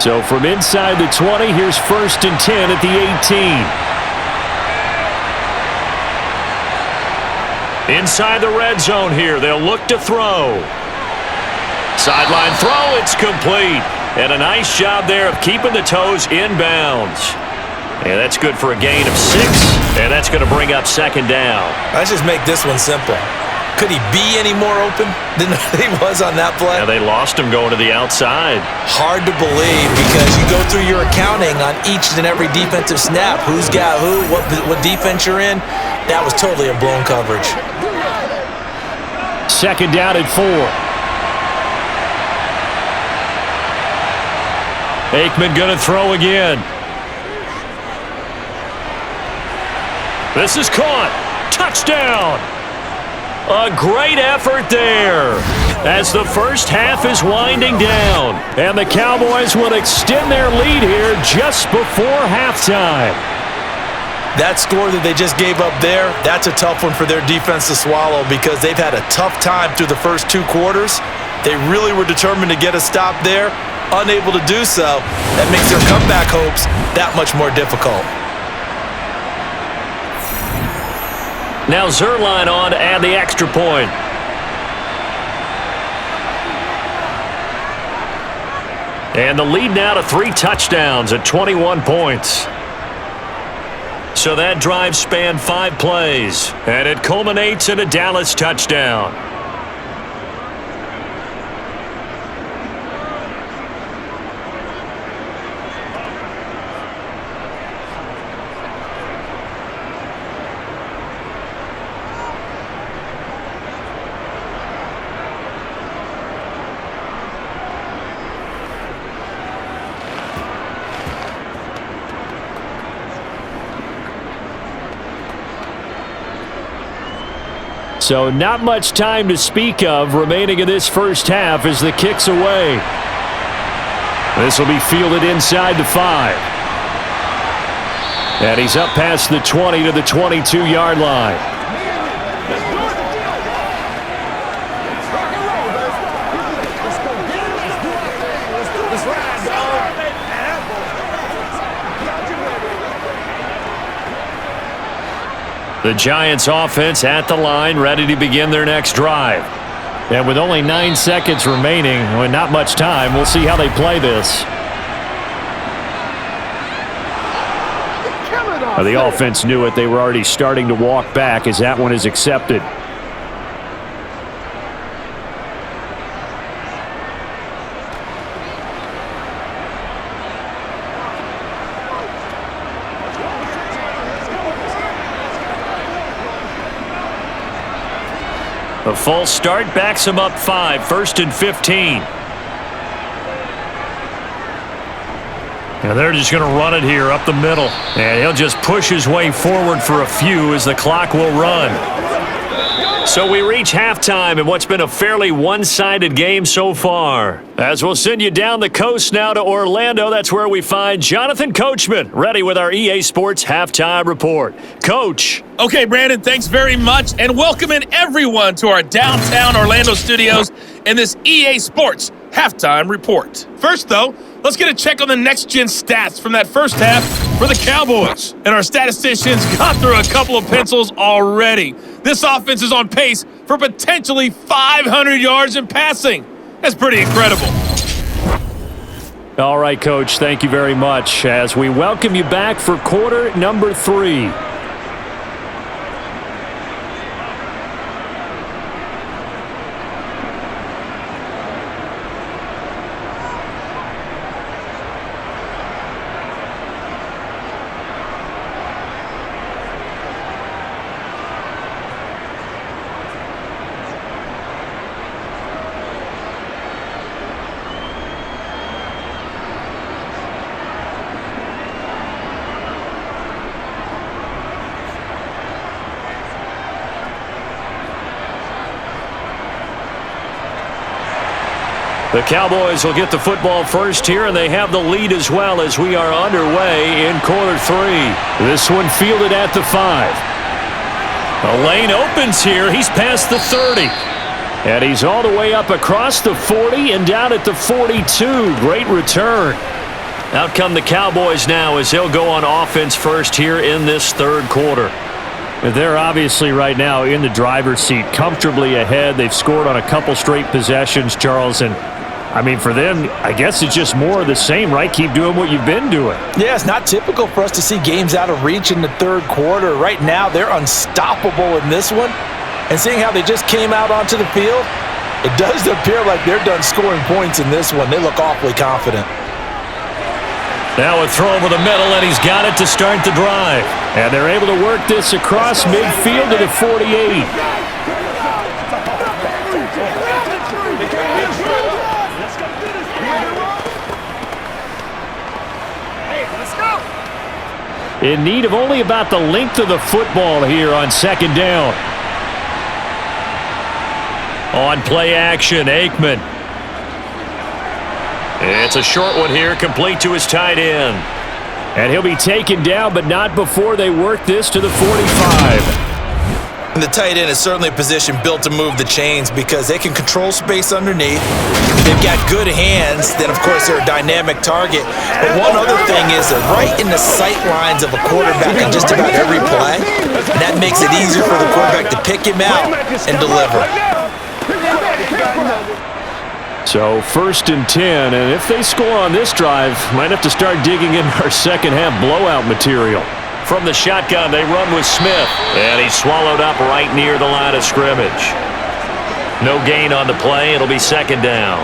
So from inside the 20, here's 1st and 10 at the 18. Inside the red zone here, they'll look to throw. Sideline throw, it's complete. And a nice job there of keeping the toes inbounds. And that's good for a gain of 6, and that's going to bring up 2nd down. Let's just make this one simple. Could he be any more open than he was on that play? Now they lost him going to the outside. Hard to believe because you go through your accounting on each and every defensive snap. Who's got who, what defense you're in. That was totally a blown coverage. 2nd down at 4. Aikman going to throw again. This is caught. Touchdown. A great effort there as the first half is winding down. And the Cowboys will extend their lead here just before halftime. That score that they just gave up there, that's a tough one for their defense to swallow because they've had a tough time through the first 2 quarters. They really were determined to get a stop there. Unable to do so, that makes their comeback hopes that much more difficult. Now Zerline on to add the extra point. And the lead now to 3 touchdowns at 21 points. So that drive spanned 5 plays, and it culminates in a Dallas touchdown. So not much time to speak of remaining in this first half as the kick's away. This will be fielded inside the 5. And he's up past the 20 to the 22-yard line. The Giants offense at the line, ready to begin their next drive. And with only 9 seconds remaining, with not much time, we'll see how they play this. The offense knew it. They were already starting to walk back as that one is accepted. A false start backs him up 5, 1st and 15. And they're just going to run it here up the middle. And he'll just push his way forward for a few as the clock will run. So we reach halftime in what's been a fairly one-sided game so far. As we'll send you down the coast now to Orlando, that's where we find Jonathan Coachman, ready with our EA Sports Halftime Report. Coach. Okay, Brandon, thanks very much, and welcome in everyone to our downtown Orlando studios in this EA Sports Halftime Report. First, though, let's get a check on the next-gen stats from that first half for the Cowboys. And our statisticians got through a couple of pencils already. This offense is on pace for potentially 500 yards in passing. That's pretty incredible. All right, Coach, thank you very much as we welcome you back for quarter number 3. The Cowboys will get the football first here, and they have the lead as well as we are underway in quarter 3. This one fielded at the 5. The lane opens here. He's past the 30. And he's all the way up across the 40 and down at the 42. Great return. Out come the Cowboys now as they'll go on offense first here in this third quarter. They're obviously right now in the driver's seat, comfortably ahead. They've scored on a couple straight possessions, Charles, and I mean, for them, I guess it's just more of the same, right? Keep doing what you've been doing. Yeah, it's not typical for us to see games out of reach in the third quarter. Right now, they're unstoppable in this one. And seeing how they just came out onto the field, it does appear like they're done scoring points in this one. They look awfully confident. Now a throw over the middle, and he's got it to start the drive. And they're able to work this across midfield to the 48. In need of only about the length of the football here on second down. On play action, Aikman. It's a short one here, complete to his tight end. And he'll be taken down, but not before they work this to the 45. And the tight end is certainly a position built to move the chains because they can control space underneath. They've got good hands. Then, of course, they're a dynamic target. But one other thing is they're right in the sight lines of a quarterback on just about every play. And that makes it easier for the quarterback to pick him out and deliver. So 1st and 10, and if they score on this drive, might have to start digging in our second half blowout material. From the shotgun, they run with Smith, and he's swallowed up right near the line of scrimmage. No gain on the play. It'll be second down.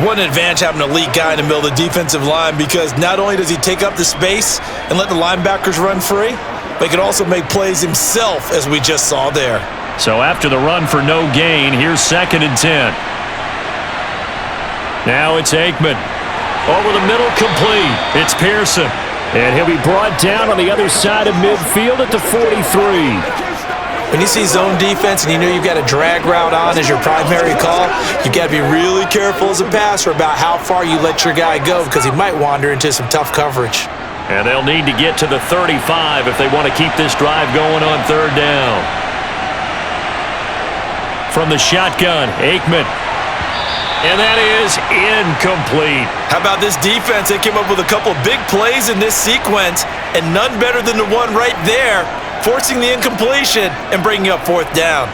What an advantage having an elite guy in the middle of the defensive line because not only does he take up the space and let the linebackers run free, but he can also make plays himself, as we just saw there. So after the run for no gain, here's 2nd and 10. Now it's Aikman. Over the middle, complete. It's Pearson. And he'll be brought down on the other side of midfield at the 43. When you see zone defense and you know you've got a drag route on as your primary call, you've got to be really careful as a passer about how far you let your guy go because he might wander into some tough coverage. And they'll need to get to the 35 if they want to keep this drive going on third down. From the shotgun, Aikman. And that is incomplete. How about this defense? They came up with a couple of big plays in this sequence, and none better than the one right there, forcing the incompletion and bringing up 4th down.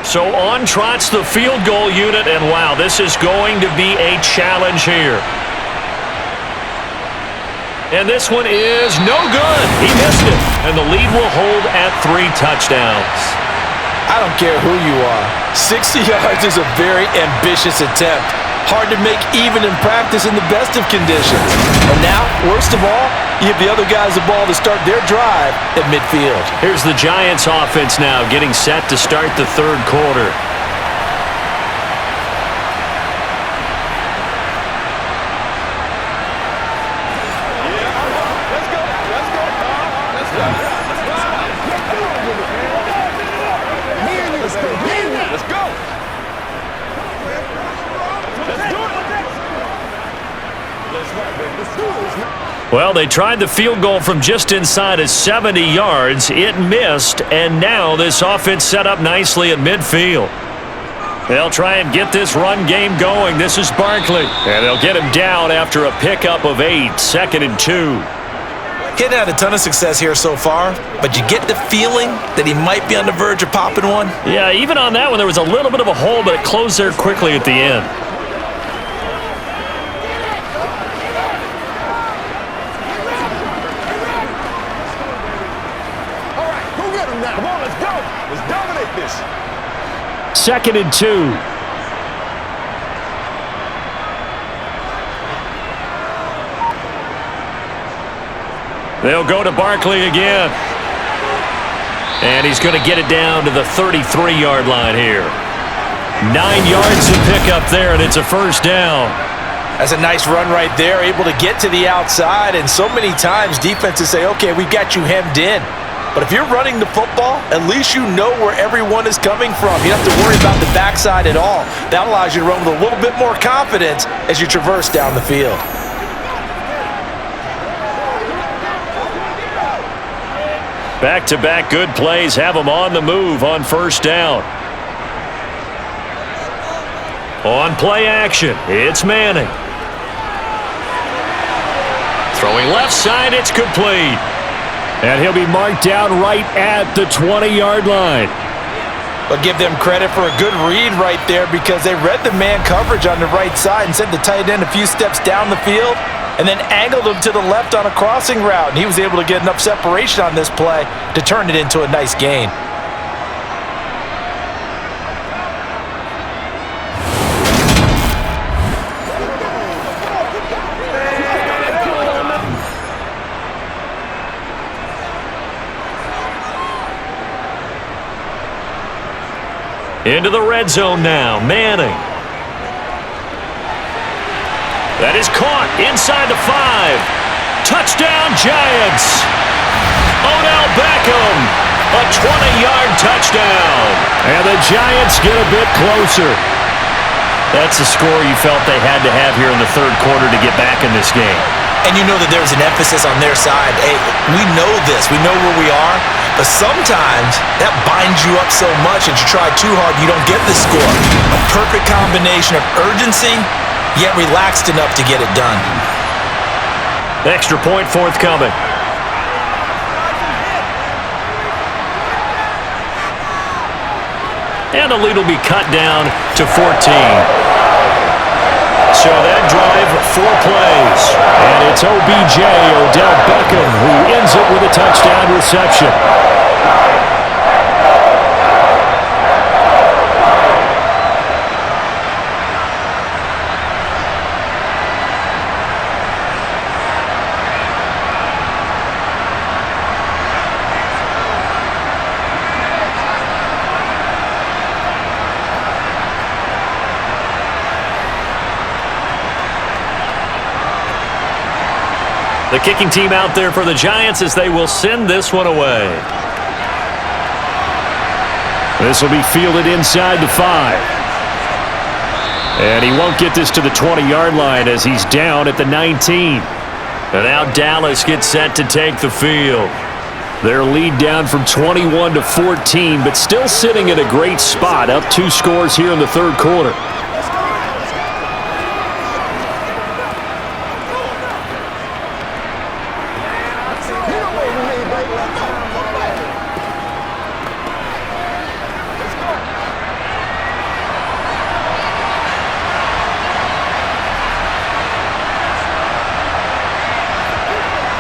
So on trots the field goal unit, and wow, this is going to be a challenge here. And this one is no good. He missed it, and the lead will hold at 3 touchdowns. I don't care who you are. 60 yards is a very ambitious attempt. Hard to make even in practice in the best of conditions. And now, worst of all, you give the other guys the ball to start their drive at midfield. Here's the Giants offense now getting set to start the third quarter. Well, they tried the field goal from just inside of 70 yards. It missed, and now this offense set up nicely at midfield. They'll try and get this run game going. This is Barkley, and they'll get him down after a pickup of 8, 2nd and 2. He hadn't had a ton of success here so far, but you get the feeling that he might be on the verge of popping one. Yeah, even on that one, there was a little bit of a hole, but it closed there quickly at the end. Come on, let's go. Let's dominate this. 2nd and 2. They'll go to Barkley again. And he's going to get it down to the 33-yard line here. 9 yards to pick up there, and it's a first down. That's a nice run right there, able to get to the outside. And so many times defenses say, okay, we've got you hemmed in. But if you're running the football, at least you know where everyone is coming from. You don't have to worry about the backside at all. That allows you to run with a little bit more confidence as you traverse down the field. Back-to-back good plays have them on the move on first down. On play action, it's Manning. Throwing left side, it's complete. And he'll be marked down right at the 20-yard line. But give them credit for a good read right there because they read the man coverage on the right side and sent the tight end a few steps down the field and then angled him to the left on a crossing route. And he was able to get enough separation on this play to turn it into a nice gain. Into the red zone now, Manning. That is caught inside the 5. Touchdown, Giants. Odell Beckham, a 20-yard touchdown. And the Giants get a bit closer. That's a score you felt they had to have here in the third quarter to get back in this game. And you know that there's an emphasis on their side. Hey, we know this. We know where we are. But sometimes that binds you up so much that you try too hard, you don't get the score. A perfect combination of urgency, yet relaxed enough to get it done. Extra point forthcoming. And the lead will be cut down to 14. So that drive, 4 plays. And it's OBJ, Odell Beckham, who ends it with a touchdown reception. The kicking team out there for the Giants as they will send this one away. This will be fielded inside the 5. And he won't get this to the 20-yard line as he's down at the 19. And now Dallas gets set to take the field. Their lead down from 21 to 14, but still sitting in a great spot, up 2 scores here in the third quarter.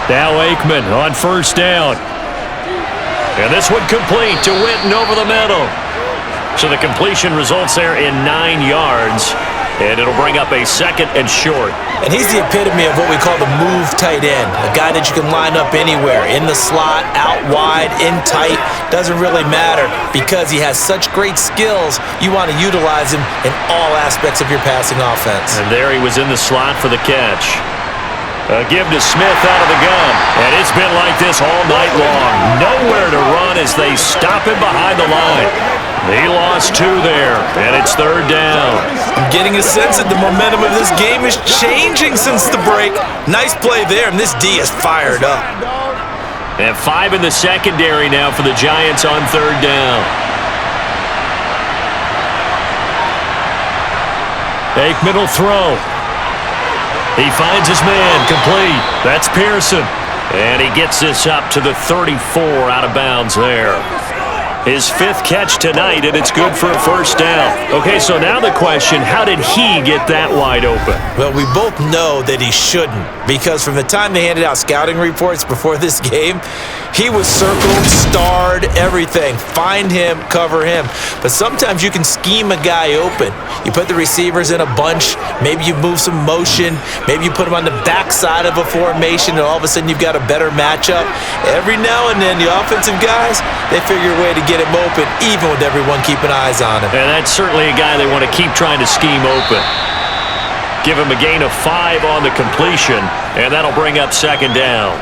Now Aikman on first down. And this one complete to Witten over the middle. So the completion results there in 9 yards. And it'll bring up a 2nd and short. And he's the epitome of what we call the move tight end, a guy that you can line up anywhere, in the slot, out wide, in tight, doesn't really matter because he has such great skills. You want to utilize him in all aspects of your passing offense. And there he was in the slot for the catch. A give to Smith out of the gun. And it's been like this all night long. Nowhere to run as they stop him behind the line. He lost 2 there, and it's 3rd down. I'm getting a sense that the momentum of this game is changing since the break. Nice play there, and this D is fired up. And 5 in the secondary now for the Giants on 3rd down. Aikman will throw. He finds his man, complete. That's Pearson. And he gets this up to the 34, out of bounds there. His 5th catch tonight, and it's good for a 1st down. Okay, so now the question, how did he get that wide open? Well, we both know that he shouldn't, because from the time they handed out scouting reports before this game, he was circled, starred, everything. Find him, cover him. But sometimes you can scheme a guy open. You put the receivers in a bunch, maybe you move some motion, maybe you put him on the backside of a formation, and all of a sudden you've got a better matchup. Every now and then, the offensive guys, they figure a way to get him open, even with everyone keeping eyes on him. And that's certainly a guy they want to keep trying to scheme open. Give him a gain of 5 on the completion, and that'll bring up 2nd down.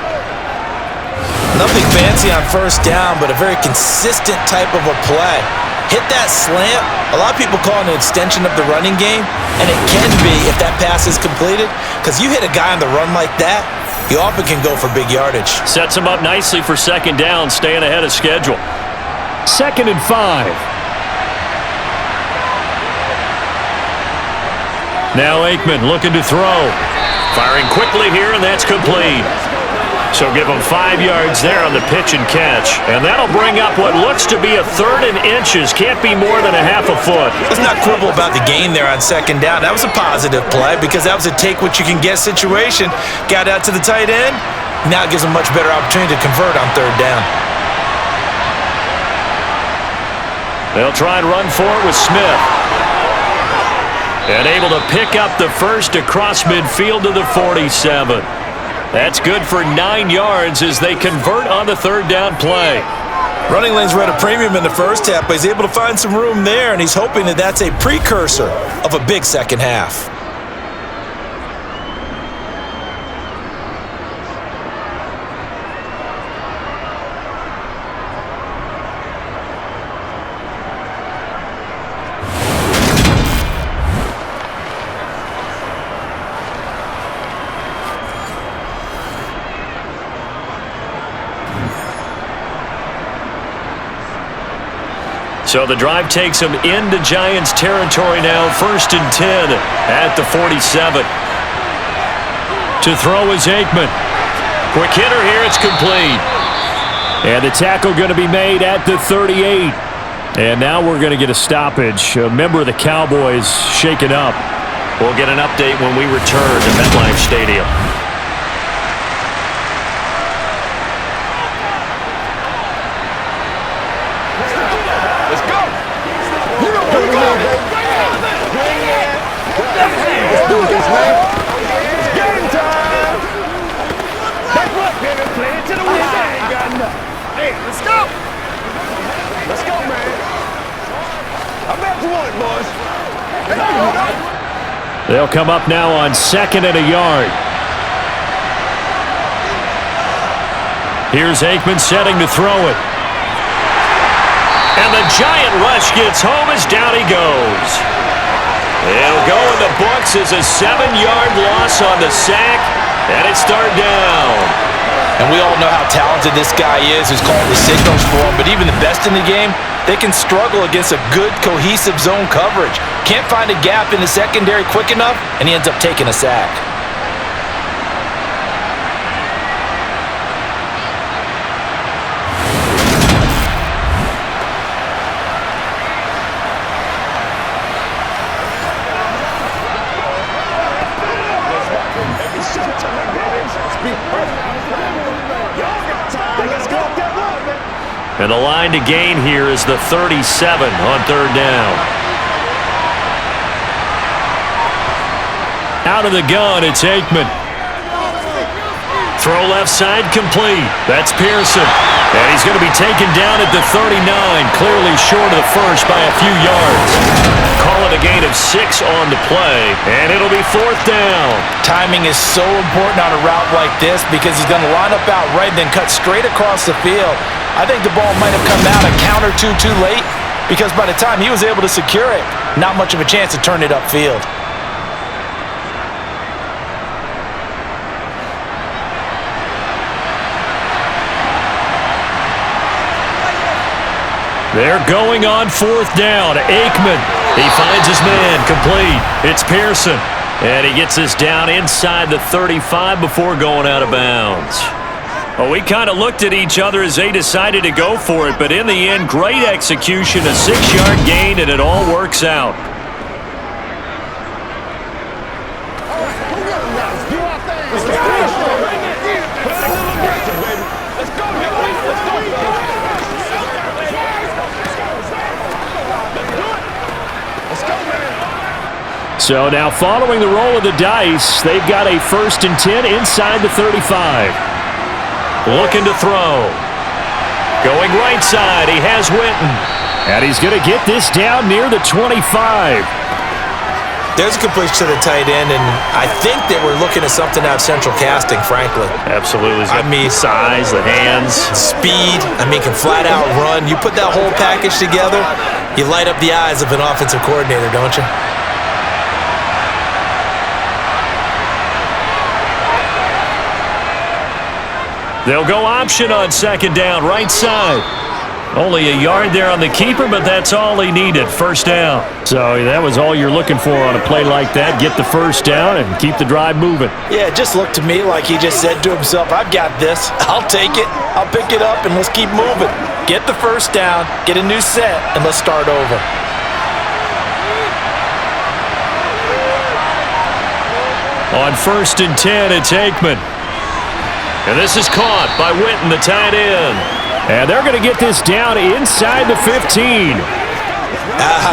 Nothing fancy on 1st down, but a very consistent type of a play. Hit that slant. A lot of people call it an extension of the running game, and it can be if that pass is completed, because you hit a guy on the run like that, you often can go for big yardage. Sets him up nicely for 2nd down, staying ahead of schedule. 2nd and 5. Now Aikman looking to throw. Firing quickly here, and that's complete. So give him 5 yards there on the pitch and catch. And that'll bring up what looks to be a 3rd and inches. Can't be more than a half a foot. Let's not quibble about the gain there on 2nd down. That was a positive play because that was a take-what-you-can-get situation. Got out to the tight end. Now it gives him a much better opportunity to convert on 3rd down. They'll try and run for it with Smith. And able to pick up the 1st across midfield to the 47. That's good for 9 yards as they convert on the 3rd down play. Running lanes were at a premium in the 1st half, but he's able to find some room there, and he's hoping that that's a precursor of a big 2nd half. So the drive takes him into Giants territory now, 1st and 10 at the 47. To throw is Aikman. Quick hitter here, it's complete. And the tackle going to be made at the 38. And now we're going to get a stoppage. A member of the Cowboys shaken up. We'll get an update when we return to MetLife Stadium. They'll come up now on 2nd and a yard. Here's Aikman setting to throw it. And the giant rush gets home as down he goes. It'll go in the books as a 7-yard loss on the sack, and it's 3rd down. And we all know how talented this guy is, who's calling the signals for him, but even the best in the game, they can struggle against a good, cohesive zone coverage. Can't find a gap in the secondary quick enough, and he ends up taking a sack. And the line to gain here is the 37 on 3rd down. Out of the gun, it's Aikman. Throw left side complete. That's Pearson. And he's going to be taken down at the 39, clearly short of the first by a few yards. Call it a gain of 6 on the play, and it'll be 4th down. Timing is so important on a route like this because he's going to line up out right and then cut straight across the field. I think the ball might have come out a count or two too late because by the time he was able to secure it, not much of a chance to turn it upfield. They're going on 4th down. Aikman, he finds his man, complete. It's Pearson, and he gets us down inside the 35 before going out of bounds. Well, we kind of looked at each other as they decided to go for it, but in the end, great execution, a 6-yard gain, and it all works out. So now following the roll of the dice, they've got a 1st and 10 inside the 35. Looking to throw. Going right side, he has Witten. And he's going to get this down near the 25. There's a completion to the tight end, and I think that we're looking at something out of central casting, frankly. Absolutely. I mean, size, the hands. Speed, can flat out run. You put that whole package together, you light up the eyes of an offensive coordinator, don't you? They'll go option on 2nd down, right side. Only a yard there on the keeper, but that's all he needed, 1st down. So that was all you're looking for on a play like that. Get the 1st down and keep the drive moving. Yeah, it just looked to me like he just said to himself, I've got this. I'll take it. I'll pick it up, and let's keep moving. Get the 1st down, get a new set, and let's start over. On 1st and 10, it's Aikman. And this is caught by Witten, the tight end. And they're going to get this down inside the 15.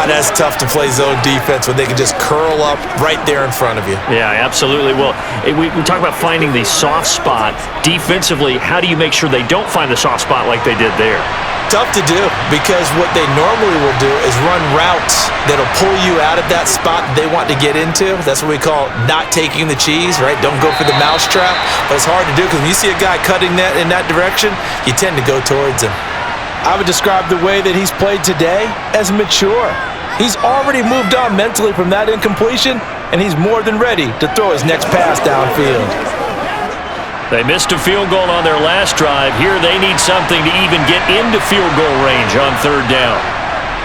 That's tough to play zone defense when they can just curl up right there in front of you. Yeah, absolutely. Well, we talk about finding the soft spot. Defensively, how do you make sure they don't find the soft spot like they did there? Tough to do because what they normally will do is run routes that'll pull you out of that spot they want to get into. That's what we call not taking the cheese, right? Don't go for the mousetrap. But it's hard to do because when you see a guy cutting that in that direction, you tend to go towards him. I would describe the way that he's played today as mature. He's already moved on mentally from that incompletion, and he's more than ready to throw his next pass downfield. They missed a field goal on their last drive. Here they need something to even get into field goal range on 3rd down.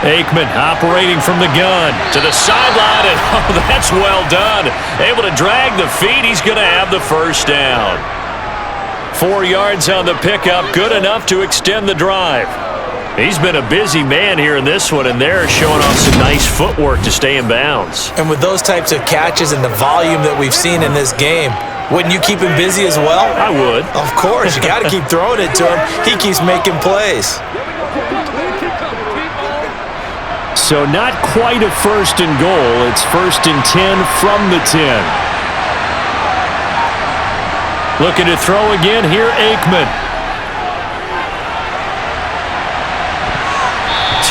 Aikman operating from the gun to the sideline, and that's well done. Able to drag the feet. He's going to have the 1st down. 4 yards on the pickup, good enough to extend the drive. He's been a busy man here in this one, and they're showing off some nice footwork to stay in bounds. And with those types of catches and the volume that we've seen in this game, wouldn't you keep him busy as well? I would. Of course. You got to keep throwing it to him. He keeps making plays. So not quite a 1st and goal. It's 1st and 10 from the 10. Looking to throw again here, Aikman.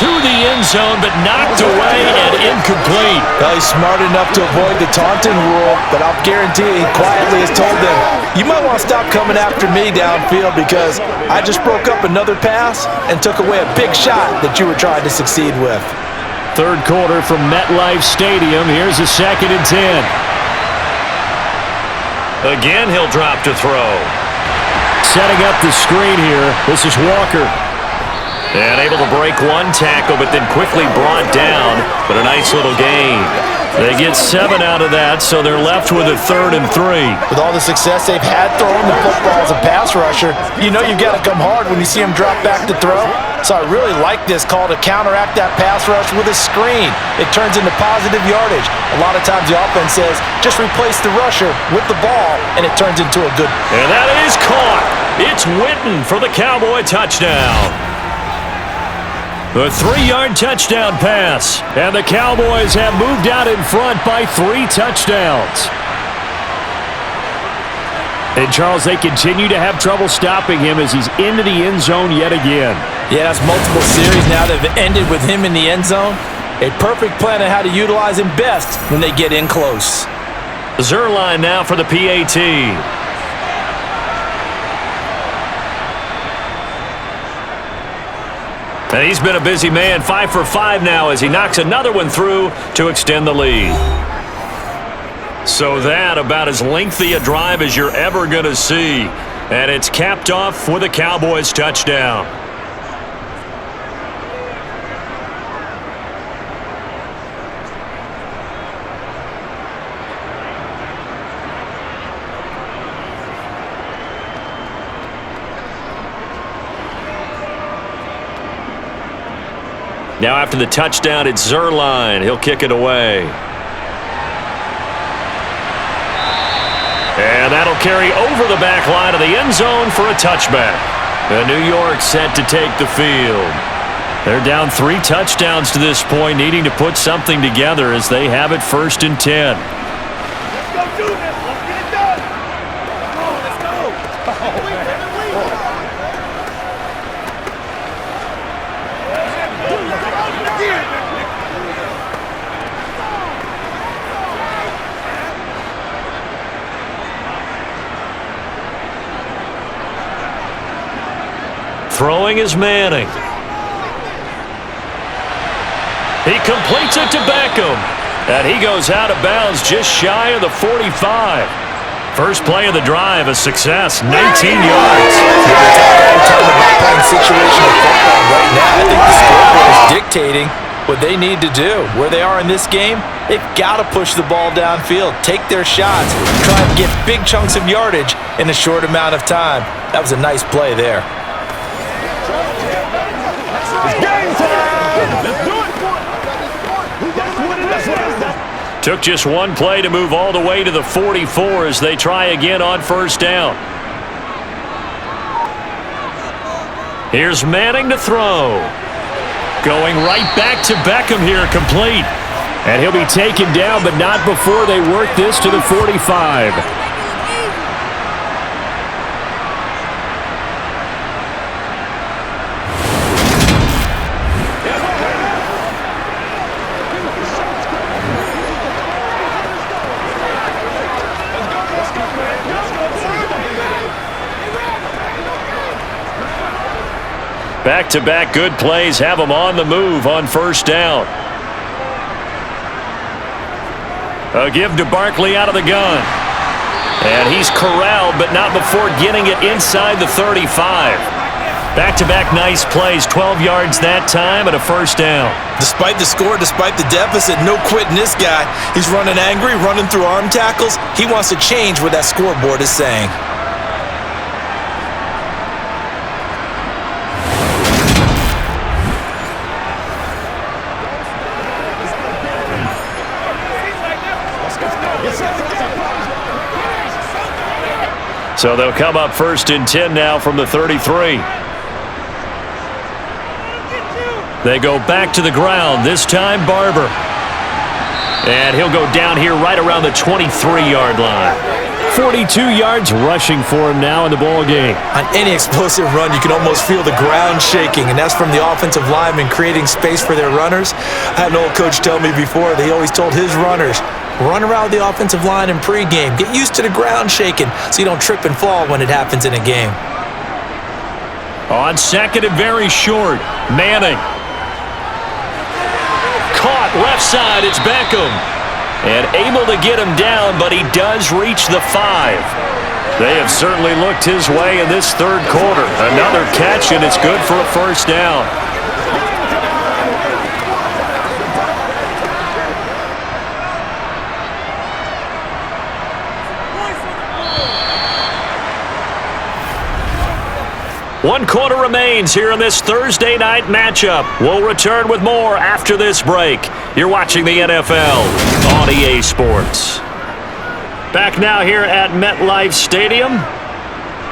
To the end zone, but knocked away and incomplete. Well, he's smart enough to avoid the taunting rule, but I'll guarantee he quietly has told them, you might want to stop coming after me downfield because I just broke up another pass and took away a big shot that you were trying to succeed with. 3rd quarter from MetLife Stadium. Here's a 2nd and 10. Again, he'll drop to throw. Setting up the screen here. This is Walker. And able to break one tackle, but then quickly brought down. But a nice little gain. They get 7 out of that, so they're left with a 3rd and 3. With all the success they've had throwing the football as a pass rusher, you know you've got to come hard when you see him drop back to throw. So I really like this call to counteract that pass rush with a screen. It turns into positive yardage. A lot of times the offense says, just replace the rusher with the ball, and it turns into a good. And that is caught. It's Witten for the Cowboy touchdown. A 3-yard touchdown pass, and the Cowboys have moved out in front by 3 touchdowns. And, Charles, they continue to have trouble stopping him as he's into the end zone yet again. Yeah, that's multiple series now that have ended with him in the end zone. A perfect plan on how to utilize him best when they get in close. Zerline now for the PAT. And he's been a busy man, 5 for 5 now as he knocks another one through to extend the lead. So that about as lengthy a drive as you're ever going to see. And it's capped off with a Cowboys touchdown. Now after the touchdown, it's Zerline. He'll kick it away. And that'll carry over the back line of the end zone for a touchback. And New York set to take the field. They're down 3 touchdowns to this point, needing to put something together as they have it 1st and 10. Let's go do this. Let's get it done. Come on, let's go. Throwing is Manning. He completes it to Beckham. And he goes out of bounds just shy of the 45. First play of the drive, a success, 19 yards. Playing situational football right now. I think the scoreboard is dictating what they need to do. Where they are in this game, they've got to push the ball downfield, take their shots, try and get big chunks of yardage in a short amount of time. That was a nice play there. Took just one play to move all the way to the 44 as they try again on 1st down. Here's Manning to throw. Going right back to Beckham here, complete. And he'll be taken down, but not before they work this to the 45. Back-to-back good plays have them on the move on 1st down. A give to Barkley out of the gun. And he's corralled, but not before getting it inside the 35. Back-to-back nice plays, 12 yards that time and a 1st down. Despite the score, despite the deficit, no quitting this guy. He's running angry, running through arm tackles. He wants to change what that scoreboard is saying. So they'll come up 1st and 10 now from the 33. They go back to the ground, this time Barber. And he'll go down here right around the 23-yard line. 42 yards rushing for him now in the ball game. On any explosive run, you can almost feel the ground shaking, and that's from the offensive linemen creating space for their runners. I had an old coach tell me before that he always told his runners, run around the offensive line in pregame. Get used to the ground shaking so you don't trip and fall when it happens in a game. On 2nd and very short, Manning. Caught left side, it's Beckham. And able to get him down, but he does reach the 5. They have certainly looked his way in this 3rd quarter. Another catch, and it's good for a 1st down. One quarter remains here in this Thursday night matchup. We'll return with more after this break. You're watching the NFL on EA Sports. Back now here at MetLife Stadium.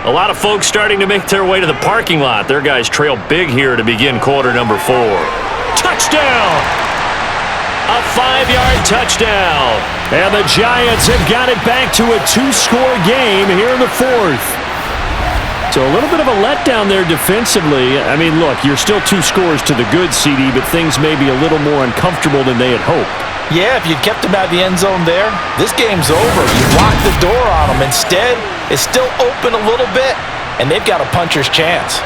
A lot of folks starting to make their way to the parking lot. Their guys trail big here to begin quarter number 4. Touchdown! A 5-yard touchdown. And the Giants have got it back to a 2-score game here in the fourth. So a little bit of a letdown there defensively. I mean, look, you're still 2 scores to the good, CD, but things may be a little more uncomfortable than they had hoped. Yeah, if you'd kept them out of the end zone there, this game's over. You locked the door on them. Instead, it's still open a little bit, and they've got a puncher's chance.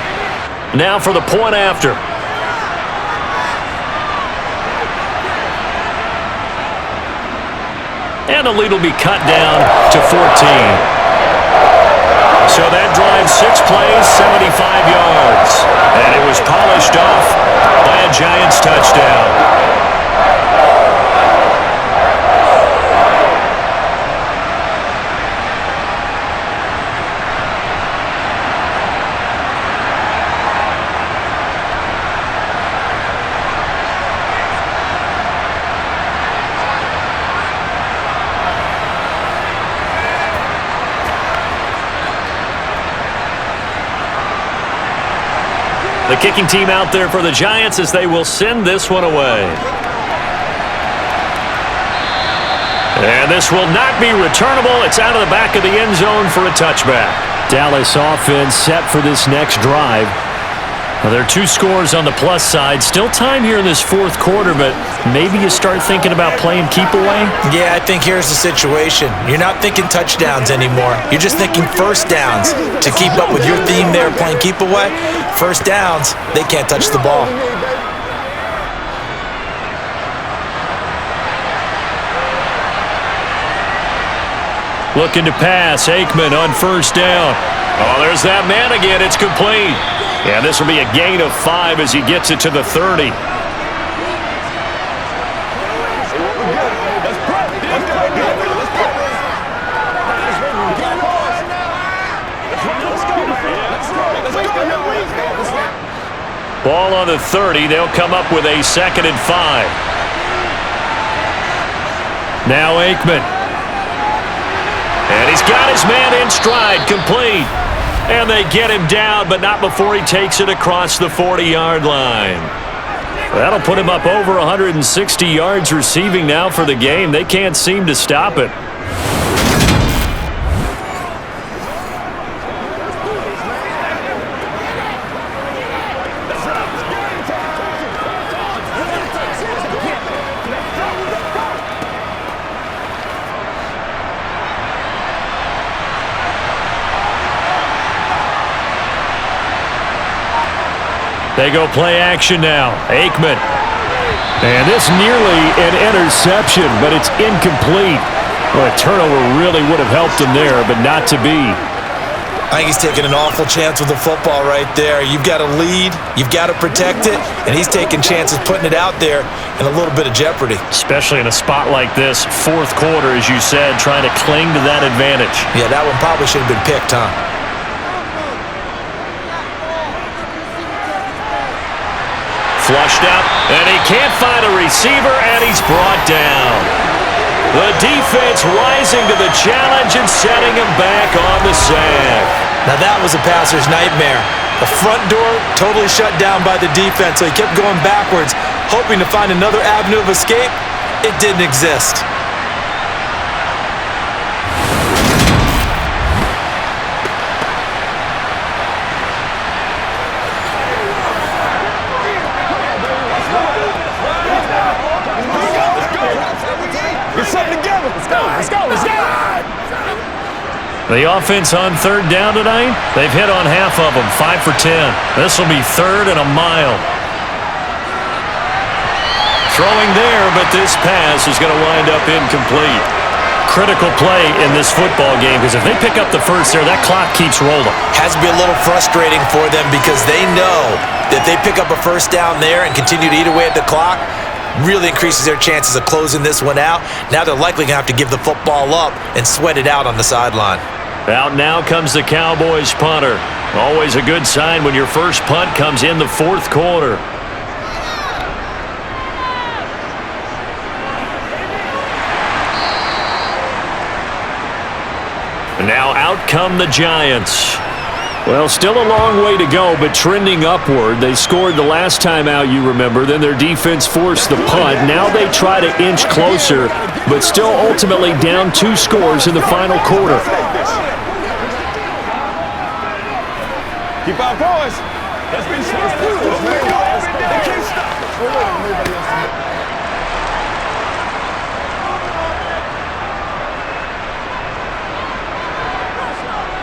Now for the point after. And the lead will be cut down to 14. So that drive 6 plays, 75 yards. And it was polished off by a Giants touchdown. The kicking team out there for the Giants as they will send this one away. And this will not be returnable. It's out of the back of the end zone for a touchback. Dallas offense set for this next drive. Well, there are 2 scores on the plus side. Still time here in this fourth quarter, but maybe you start thinking about playing keep away? Yeah, I think here's the situation. You're not thinking touchdowns anymore. You're just thinking first downs. To keep up with your theme there, playing keep away, first downs, they can't touch the ball. Looking to pass. Aikman on first down. Oh, there's that man again. It's complete. And this will be a gain of 5 as he gets it to the 30. Ball on the 30. They'll come up with a 2nd and 5. Now Aikman. And he's got his man in stride, complete. And they get him down, but not before he takes it across the 40-yard line. That'll put him up over 160 yards receiving now for the game. They can't seem to stop it. They go play action now. Aikman. And this nearly an interception, but it's incomplete. Well, a turnover really would have helped him there, but not to be. I think he's taking an awful chance with the football right there. You've got to lead, you've got to protect it, and he's taking chances putting it out there in a little bit of jeopardy. Especially in a spot like this, fourth quarter, as you said, trying to cling to that advantage. Yeah, that one probably should have been picked, huh? Flushed out, and he can't find a receiver, and he's brought down. The defense rising to the challenge and setting him back on the sack. Now that was a passer's nightmare. The front door totally shut down by the defense, so he kept going backwards, hoping to find another avenue of escape. It didn't exist. The offense on third down tonight, they've hit on half of them, 5 for 10. This will be 3rd and a mile. Throwing there, but this pass is going to wind up incomplete. Critical play in this football game, because if they pick up the first there, that clock keeps rolling. Has to be a little frustrating for them because they know that they pick up a first down there and continue to eat away at the clock, really increases their chances of closing this one out. Now they're likely going to have to give the football up and sweat it out on the sideline. Out now comes the Cowboys punter. Always a good sign when your first punt comes in the fourth quarter. And now out come the Giants. Well, still a long way to go, but trending upward. They scored the last time out, you remember. Then their defense forced the punt. Now they try to inch closer, but still ultimately down 2 scores in the final quarter. Keep our boys. Let's be smart. They can't stop us.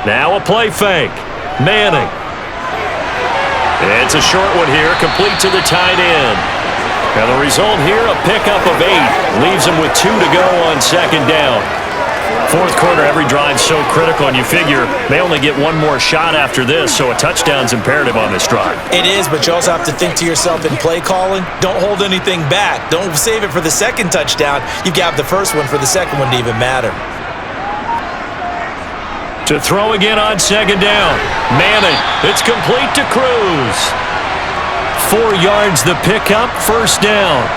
Now a play fake. Manning. It's a short one here, complete to the tight end. Now the result here, a pickup of 8. Leaves them with 2 to go on second down. Fourth quarter, every drive so critical, and you figure they only get one more shot after this, so a touchdown's imperative on this drive. It is, but you also have to think to yourself in play calling, don't hold anything back. Don't save it for the second touchdown. You've got the first one for the second one to even matter. To throw again on second down. Manning, it's complete to Cruz. 4 yards the pickup, first down.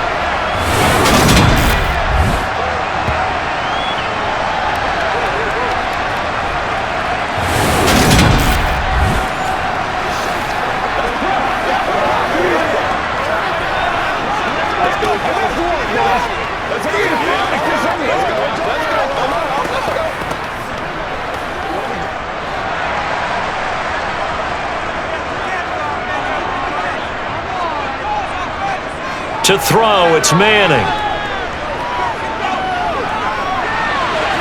To throw, it's Manning.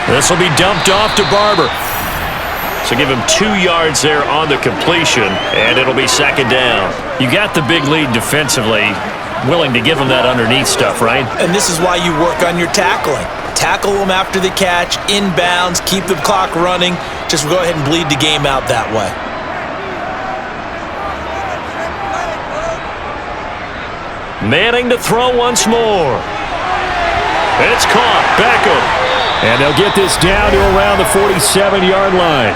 This will be dumped off to Barber. So give him 2 yards there on the completion, and it'll be second down. You got the big lead defensively, willing to give him that underneath stuff, right? And this is why you work on your tackling. Tackle them after the catch, inbounds, keep the clock running. Just go ahead and bleed the game out that way. Manning to throw once more. It's caught. Beckham. And they'll get this down to around the 47-yard line.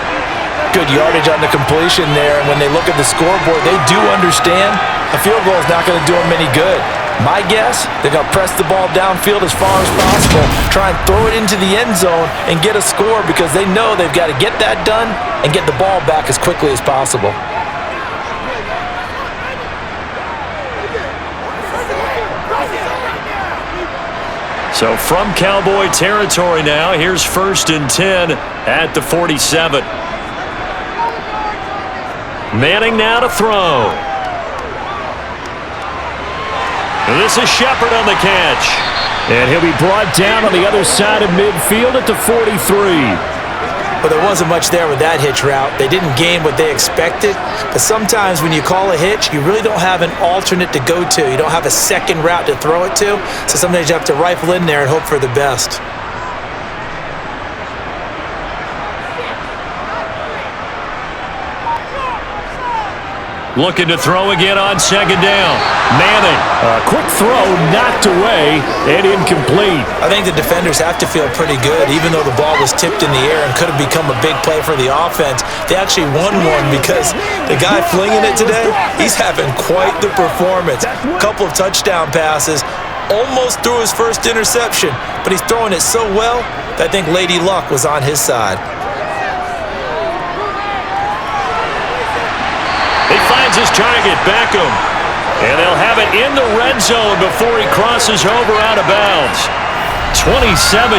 Good yardage on the completion there. And when they look at the scoreboard, they do understand a field goal is not going to do them any good. My guess, they're going to press the ball downfield as far as possible, try and throw it into the end zone and get a score because they know they've got to get that done and get the ball back as quickly as possible. So from Cowboy territory now, here's 1st and 10 at the 47. Manning now to throw. And this is Shepard on the catch. And he'll be brought down on the other side of midfield at the 43. But there wasn't much there with that hitch route. They didn't gain what they expected. But sometimes when you call a hitch, you really don't have an alternate to go to. You don't have a second route to throw it to. So sometimes you have to rifle in there and hope for the best. Looking to throw again on second down. Manning, a quick throw knocked away and incomplete. I think the defenders have to feel pretty good. Even though the ball was tipped in the air and could have become a big play for the offense, they actually won one because the guy flinging it today, he's having quite the performance. A couple of touchdown passes, almost threw his first interception, but he's throwing it so well that I think Lady Luck was on his side. He finds his target, Beckham. And they'll have it in the red zone before he crosses over out of bounds. 27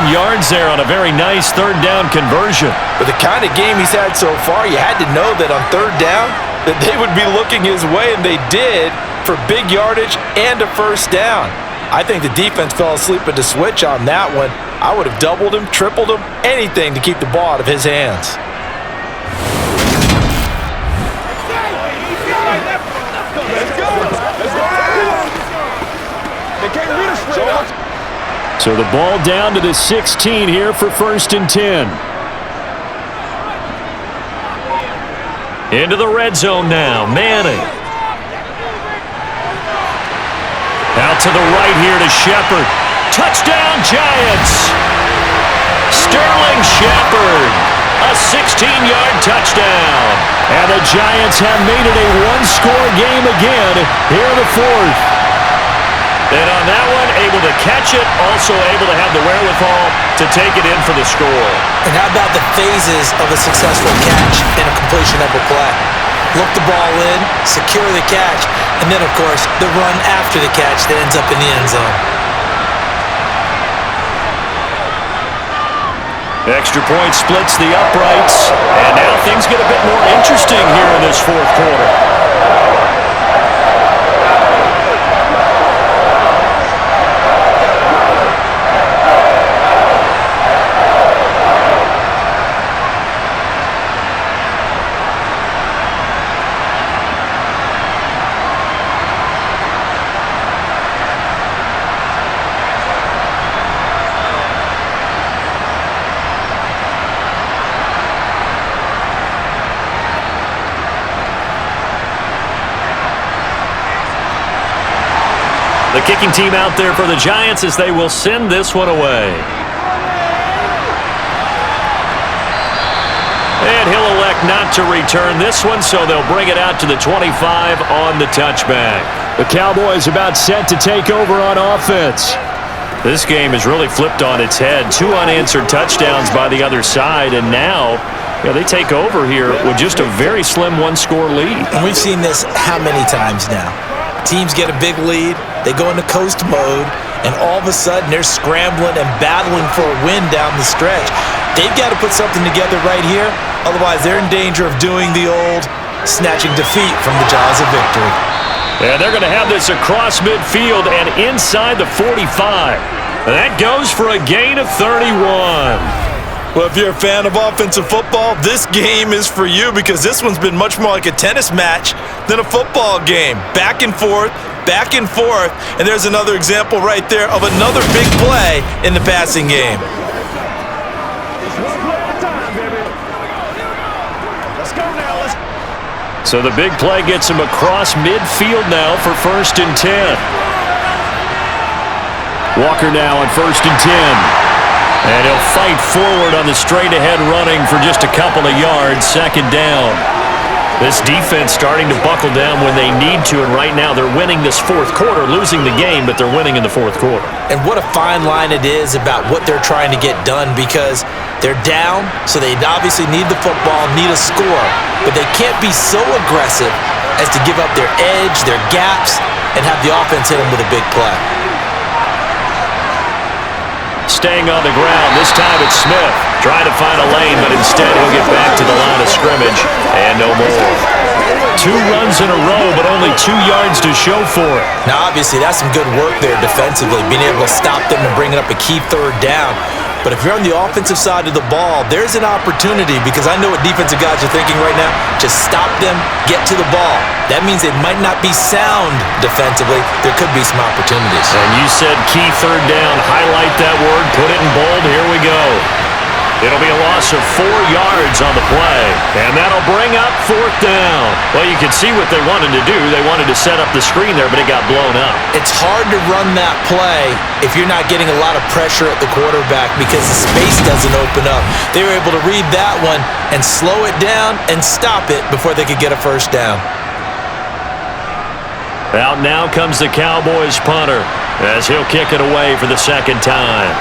yards there on a very nice third down conversion. With the kind of game he's had so far, you had to know that on third down that they would be looking his way, and they did, for big yardage and a first down. I think the defense fell asleep at the switch on that one. I would have doubled him, tripled him, anything to keep the ball out of his hands. So the ball down to the 16 here for 1st and 10. Into the red zone now. Manning. Out to the right here to Shepard. Touchdown, Giants! Sterling Shepard. A 16-yard touchdown. And the Giants have made it a one-score game again here in the fourth. And on that one, able to catch it, also able to have the wherewithal to take it in for the score. And how about the phases of a successful catch and a completion of a play? look the ball in, secure the catch, and then, of course, the run after the catch that ends up in the end zone. Extra point splits the uprights, and now things get a bit more interesting here in this fourth quarter. The kicking team out there for the Giants as they will send this one away. And he'll elect not to return this one, so they'll bring it out to the 25 on the touchback. The Cowboys about set to take over on offense. This game has really flipped on its head. 2 unanswered touchdowns by the other side, and now they take over here with just a very slim one-score lead. And we've seen this how many times now? Teams get a big lead, they go into coast mode, and all of a sudden they're scrambling and battling for a win down the stretch. They've got to put something together right here, otherwise they're in danger of doing the old snatching defeat from the jaws of victory. And they're going to have this across midfield and inside the 45. And that goes for a gain of 31. Well, if you're a fan of offensive football, this game is for you because this one's been much more like a tennis match than a football game. Back and forth, and there's another example right there of another big play in the passing game. So the big play gets him across midfield now for 1st and 10. Walker now on 1st and 10. And he'll fight forward on the straight-ahead running for just a couple of yards, 2nd down. This defense starting to buckle down when they need to, and right now they're winning this fourth quarter, losing the game, but they're winning in the fourth quarter. And what a fine line it is about what they're trying to get done because they're down, so they obviously need the football, need a score, but they can't be so aggressive as to give up their edge, their gaps, and have the offense hit them with a big play. Staying on the ground, this time it's Smith. Trying to find a lane, but instead he'll get back to the line of scrimmage, and no more. 2 runs in a row, but only 2 yards to show for it. Now, obviously, that's some good work there defensively, being able to stop them and bringing up a key 3rd down. But if you're on the offensive side of the ball, there's an opportunity because I know what defensive guys are thinking right now. Just stop them, get to the ball. That means they might not be sound defensively. There could be some opportunities. And you said key 3rd down. Highlight that word. Put it in bold. Here we go. It'll be a loss of 4 yards on the play. And that'll bring up 4th down. Well, you can see what they wanted to do. They wanted to set up the screen there, but it got blown up. It's hard to run that play if you're not getting a lot of pressure at the quarterback because the space doesn't open up. They were able to read that one and slow it down and stop it before they could get a 1st down. Out now comes the Cowboys punter as he'll kick it away for the 2nd time.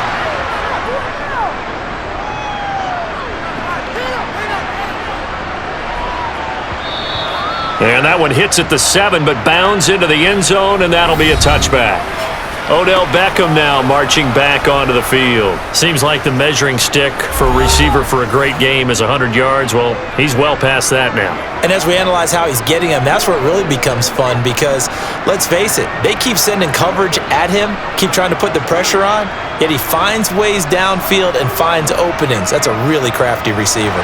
And that one hits at the 7, but bounds into the end zone, and that'll be a touchback. Odell Beckham now marching back onto the field. Seems like the measuring stick for a receiver for a great game is 100 yards. Well, he's well past that now. And as we analyze how he's getting them, that's where it really becomes fun because, let's face it, they keep sending coverage at him, keep trying to put the pressure on, yet he finds ways downfield and finds openings. That's a really crafty receiver.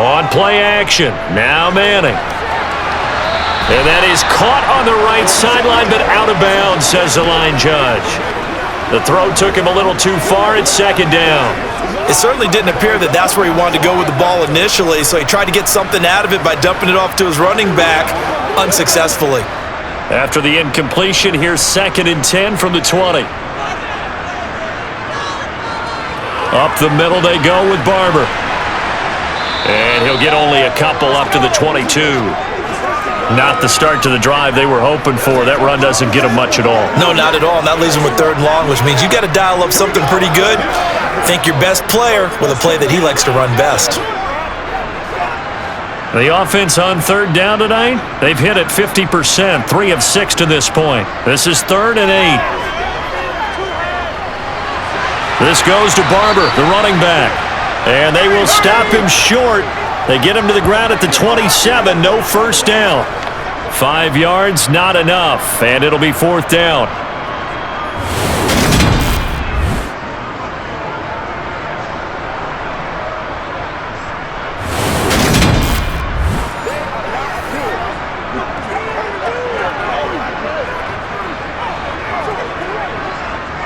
On play action, now Manning. And that is caught on the right sideline, but out of bounds, says the line judge. The throw took him a little too far. It's 2nd down. It certainly didn't appear that that's where he wanted to go with the ball initially, so he tried to get something out of it by dumping it off to his running back unsuccessfully. After the incompletion, here's 2nd and 10 from the 20. Up the middle they go with Barber. And he'll get only a couple up to the 22. Not the start to the drive they were hoping for. That run doesn't get them much at all. No, not at all. And that leaves them with 3rd and long, which means you got to dial up something pretty good. think your best player with a play that he likes to run best. The offense on third down tonight, they've hit it 50%, 3 of 6 to this point. This is 3rd and 8. This goes to Barber, the running back. And they will stop him short. They get him to the ground at the 27, no first down. 5 yards, not enough, and it'll be 4th down.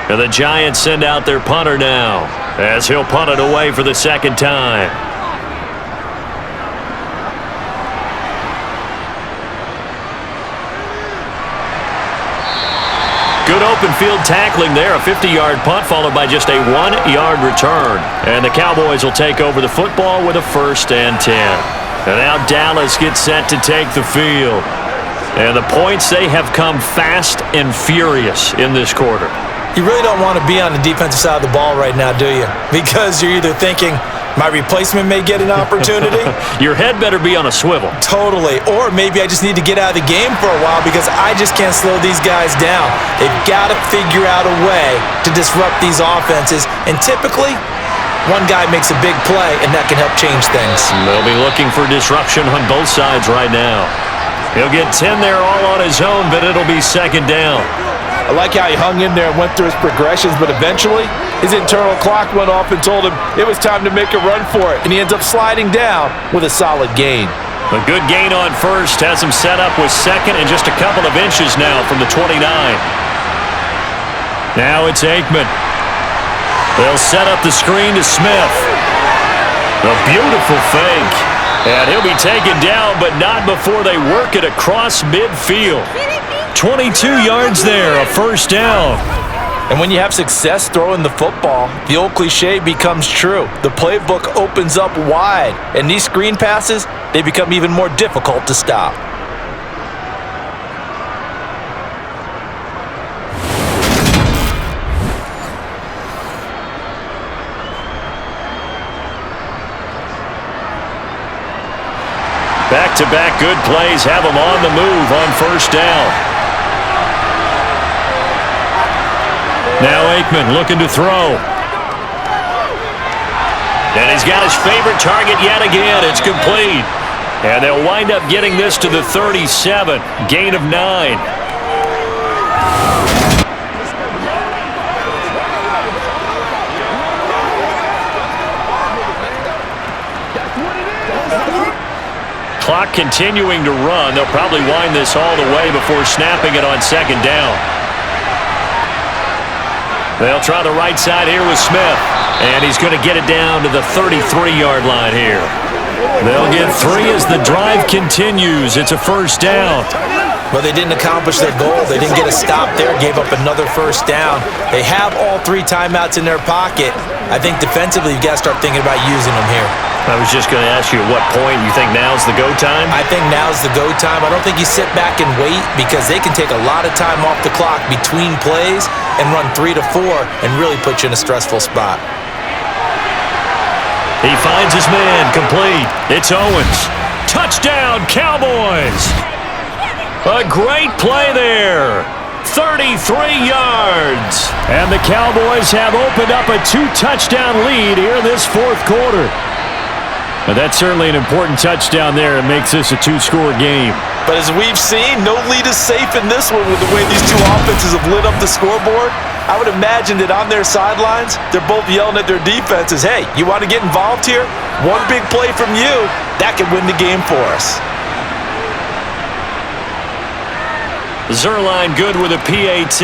And the Giants send out their punter now, as he'll punt it away for the 2nd time. Good open field tackling there, a 50-yard punt followed by just a 1-yard return. And the Cowboys will take over the football with a 1st and 10. And now Dallas gets set to take the field. And the points, they have come fast and furious in this quarter. You really don't want to be on the defensive side of the ball right now, do you? Because you're either thinking, my replacement may get an opportunity. Your head better be on a swivel. Totally. Or maybe I just need to get out of the game for a while because I just can't slow these guys down. They've got to figure out a way to disrupt these offenses. And typically, one guy makes a big play, and that can help change things. They'll be looking for disruption on both sides right now. He'll get 10 there all on his own, but it'll be 2nd down. I like how he hung in there and went through his progressions, but eventually his internal clock went off and told him it was time to make a run for it, and he ends up sliding down with a solid gain. A good gain on first has him set up with 2nd and just a couple of inches now from the 29. Now it's Aikman. They'll set up the screen to Smith. A beautiful fake. And he'll be taken down, but not before they work it across midfield. 22 yards there, a 1st down. And when you have success throwing the football, the old cliche becomes true. The playbook opens up wide, and these screen passes, they become even more difficult to stop. Back-to-back good plays have them on the move on 1st down. Now Aikman looking to throw. And he's got his favorite target yet again. It's complete. And they'll wind up getting this to the 37. Gain of 9. Clock continuing to run. They'll probably wind this all the way before snapping it on 2nd down. They'll try the right side here with Smith. And he's going to get it down to the 33-yard line here. They'll get 3 as the drive continues. It's a 1st down. Well, they didn't accomplish their goal. They didn't get a stop there, gave up another 1st down. They have all 3 timeouts in their pocket. I think defensively, you've got to start thinking about using them here. I was just going to ask you at what point you think now's the go time? I think now's the go time. I don't think you sit back and wait because they can take a lot of time off the clock between plays and run 3 to 4 and really put you in a stressful spot. He finds his man, complete. It's Owens. Touchdown, Cowboys! A great play there. 33 yards. And the Cowboys have opened up a 2-touchdown lead here in this 4th quarter. But that's certainly an important touchdown there. It makes this a 2-score game. But as we've seen, no lead is safe in this one with the way these two offenses have lit up the scoreboard. I would imagine that on their sidelines, they're both yelling at their defenses, hey, you want to get involved here? One big play from you, that could win the game for us. Zerline good with a PAT.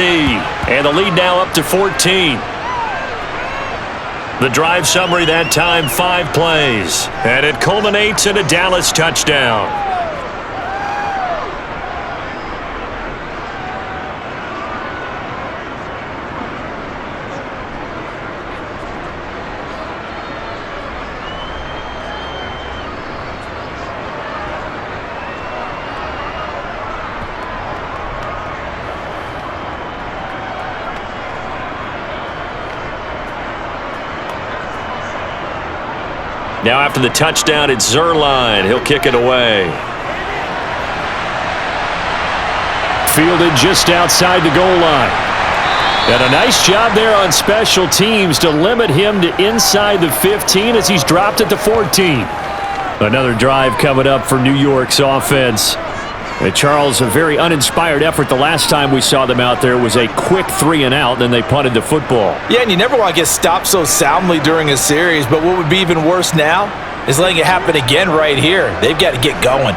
And the lead now up to 14. The drive summary that time, 5 plays. And it culminates in a Dallas touchdown. Now after the touchdown, it's Zerline. He'll kick it away. Fielded just outside the goal line. And a nice job there on special teams to limit him to inside the 15 as he's dropped it to 14. Another drive coming up for New York's offense. And Charles, a very uninspired effort the last time we saw them out there was a quick 3-and-out, then they punted the football. Yeah, and you never want to get stopped so soundly during a series, but what would be even worse now is letting it happen again right here. They've got to get going.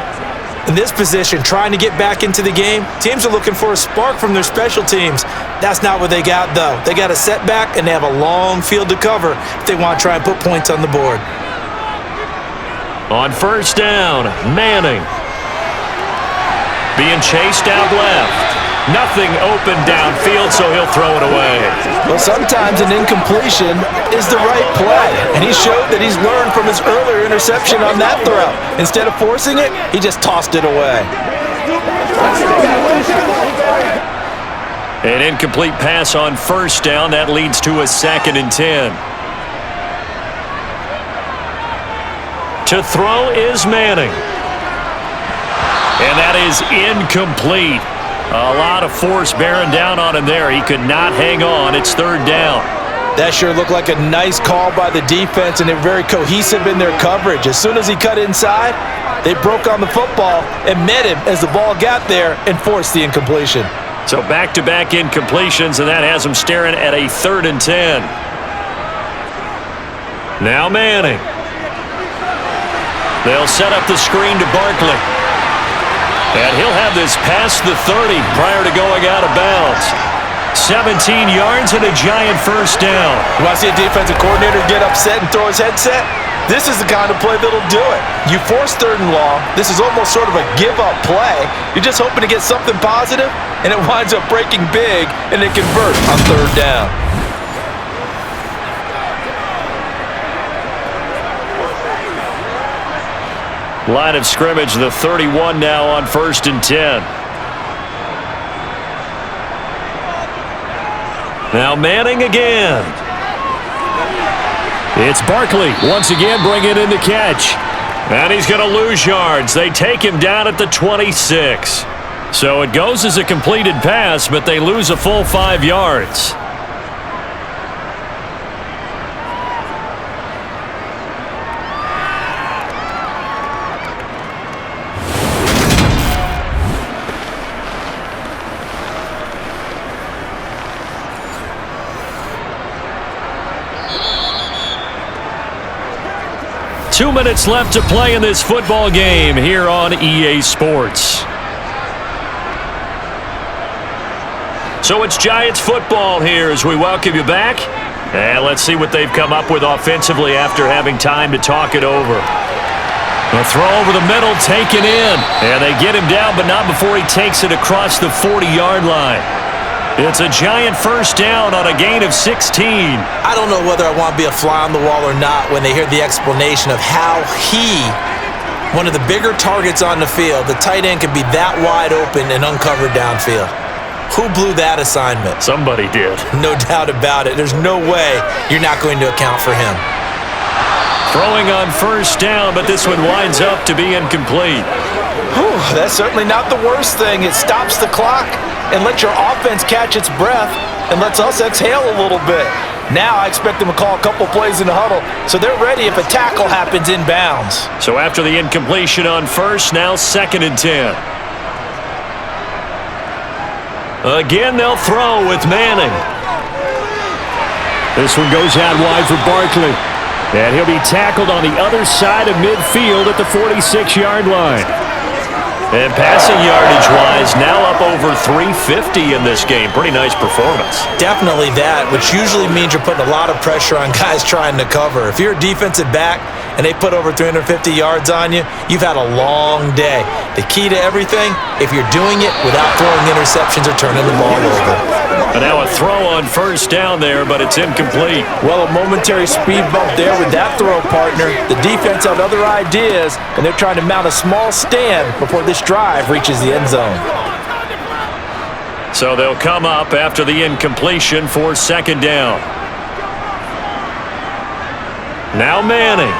In this position, trying to get back into the game, teams are looking for a spark from their special teams. That's not what they got, though. They got a setback, and they have a long field to cover if they want to try and put points on the board. On first down, Manning. Being chased out left. Nothing open downfield, so he'll throw it away. Well, sometimes an incompletion is the right play, and he showed that he's learned from his earlier interception on that throw. Instead of forcing it, he just tossed it away. An incomplete pass on first down. That leads to a 2nd and 10. To throw is Manning. And that is incomplete. A lot of force bearing down on him there. He could not hang on. It's 3rd down. That sure looked like a nice call by the defense, and they're very cohesive in their coverage. As soon as he cut inside, they broke on the football and met him as the ball got there and forced the incompletion. So back-to-back incompletions, and that has him staring at a 3rd and 10. Now Manning. They'll set up the screen to Barkley. And he'll have this past the 30 prior to going out of bounds. 17 yards and a giant first down. You want to see a defensive coordinator get upset and throw his headset? This is the kind of play that'll do it. You force 3rd and long. This is almost sort of a give-up play. You're just hoping to get something positive, and it winds up breaking big, and it converts on 3rd down. Line of scrimmage, the 31 now on 1st and 10. Now Manning again. It's Barkley once again bringing in the catch. And he's going to lose yards. They take him down at the 26. So it goes as a completed pass, but they lose a full 5 yards. Two minutes left to play in this football game here on EA Sports. So it's Giants football here as we welcome you back. And let's see what they've come up with offensively after having time to talk it over. The throw over the middle, taken in. And they get him down, but not before he takes it across the 40-yard line. It's a giant first down on a gain of 16. I don't know whether I want to be a fly on the wall or not when they hear the explanation of how one of the bigger targets on the field, the tight end, could be that wide open and uncovered downfield. Who blew that assignment? Somebody did. No doubt about it. There's no way you're not going to account for him. Throwing on first down, but this one winds up to be incomplete. Whew, that's certainly not the worst thing. It stops the clock and lets your offense catch its breath and lets us exhale a little bit. Now I expect them to call a couple plays in the huddle, so they're ready if a tackle happens inbounds. So after the incompletion on first, now 2nd and 10. Again, they'll throw with Manning. This one goes out wide for Barkley. And he'll be tackled on the other side of midfield at the 46-yard line. And passing yardage-wise, now up over 350 in this game. Pretty nice performance. Definitely that, which usually means you're putting a lot of pressure on guys trying to cover. If you're a defensive back and they put over 350 yards on you, you've had a long day. The key to everything, if you're doing it without throwing interceptions or turning the ball over. And now a throw on first down there, but it's incomplete. Well, a momentary speed bump there with that throw, partner. The defense had other ideas, and they're trying to mount a small stand before this drive reaches the end zone. So they'll come up after the incompletion for 2nd down. Now Manning.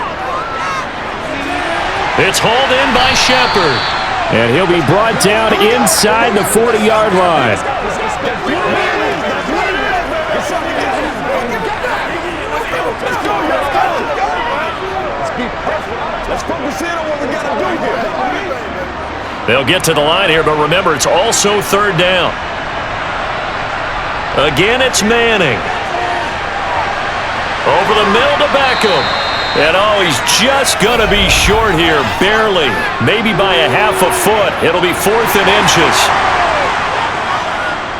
It's hauled in by Shepard. And he'll be brought down inside the 40-yard line. Let's focus in on what we got to do here. They'll get to the line here, but remember, it's also third down. Again, it's Manning. Over the middle to Beckham. And oh, he's just going to be short here, barely. Maybe by a half a foot. It'll be 4th and inches.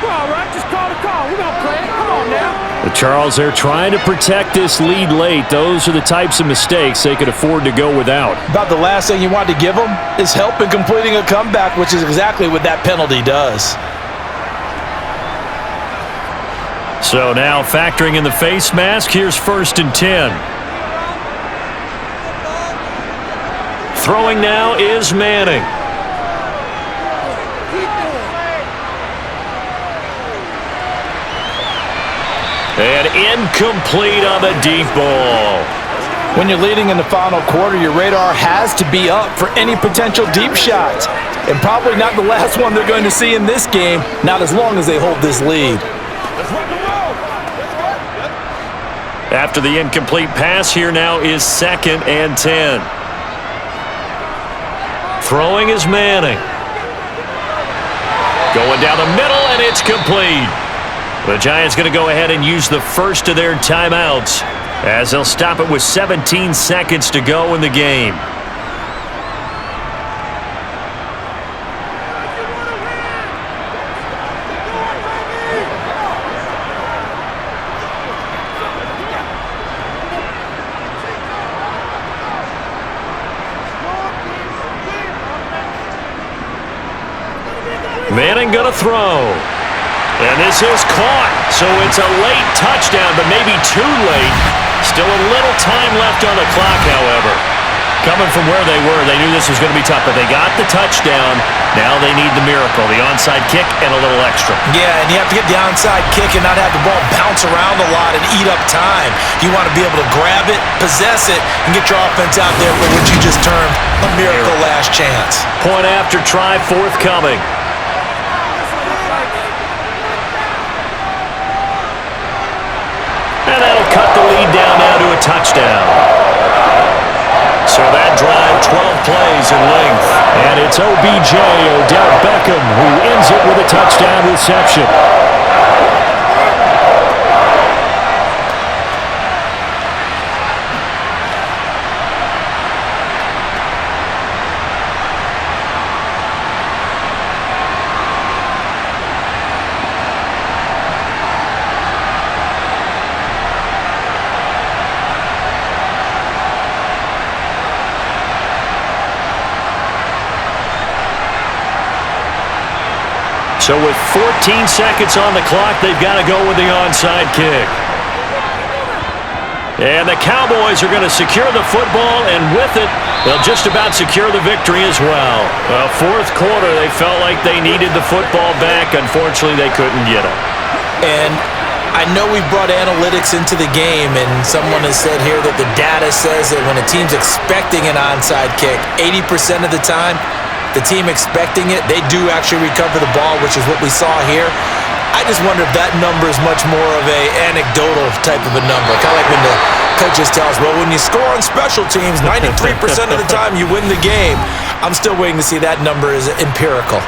All right, just call the call. We're going to play it. Come on now. But Charles, they're trying to protect this lead late. Those are the types of mistakes they could afford to go without. About the last thing you want to give them is help in completing a comeback, which is exactly what that penalty does. So now factoring in the face mask, here's 1st and 10. Throwing now is Manning. And incomplete on the deep ball. When you're leading in the final quarter, your radar has to be up for any potential deep shots. And probably not the last one they're going to see in this game, not as long as they hold this lead. After the incomplete pass, here now is 2nd and 10. Throwing is Manning. Going down the middle, and it's complete. The Giants going to go ahead and use the first of their timeouts as they'll stop it with 17 seconds to go in the game. Manning going to throw. And this is caught. So it's a late touchdown, but maybe too late. Still a little time left on the clock, however. Coming from where they were, they knew this was going to be tough, but they got the touchdown. Now they need the miracle, the onside kick and a little extra. Yeah, and you have to get the onside kick and not have the ball bounce around a lot and eat up time. You want to be able to grab it, possess it, and get your offense out there for what you just termed a miracle last chance. Point after try forthcoming. And that'll cut the lead down now to a touchdown. So that drive, 12 plays in length. And it's OBJ, Odell Beckham, who ends it with a touchdown reception. So with 14 seconds on the clock, they've got to go with the onside kick. And the Cowboys are going to secure the football, and with it, they'll just about secure the victory as well. Fourth quarter, they felt like they needed the football back. Unfortunately, they couldn't get it. And I know we've brought analytics into the game, and someone has said here that the data says that when a team's expecting an onside kick, 80% of the time, the team expecting it, they do actually recover the ball, which is what we saw here. I just wonder if that number is much more of a anecdotal type of a number. Kind of like when the coaches tell us, well, when you score on special teams, 93% of the time you win the game. I'm still waiting to see that number is empirical.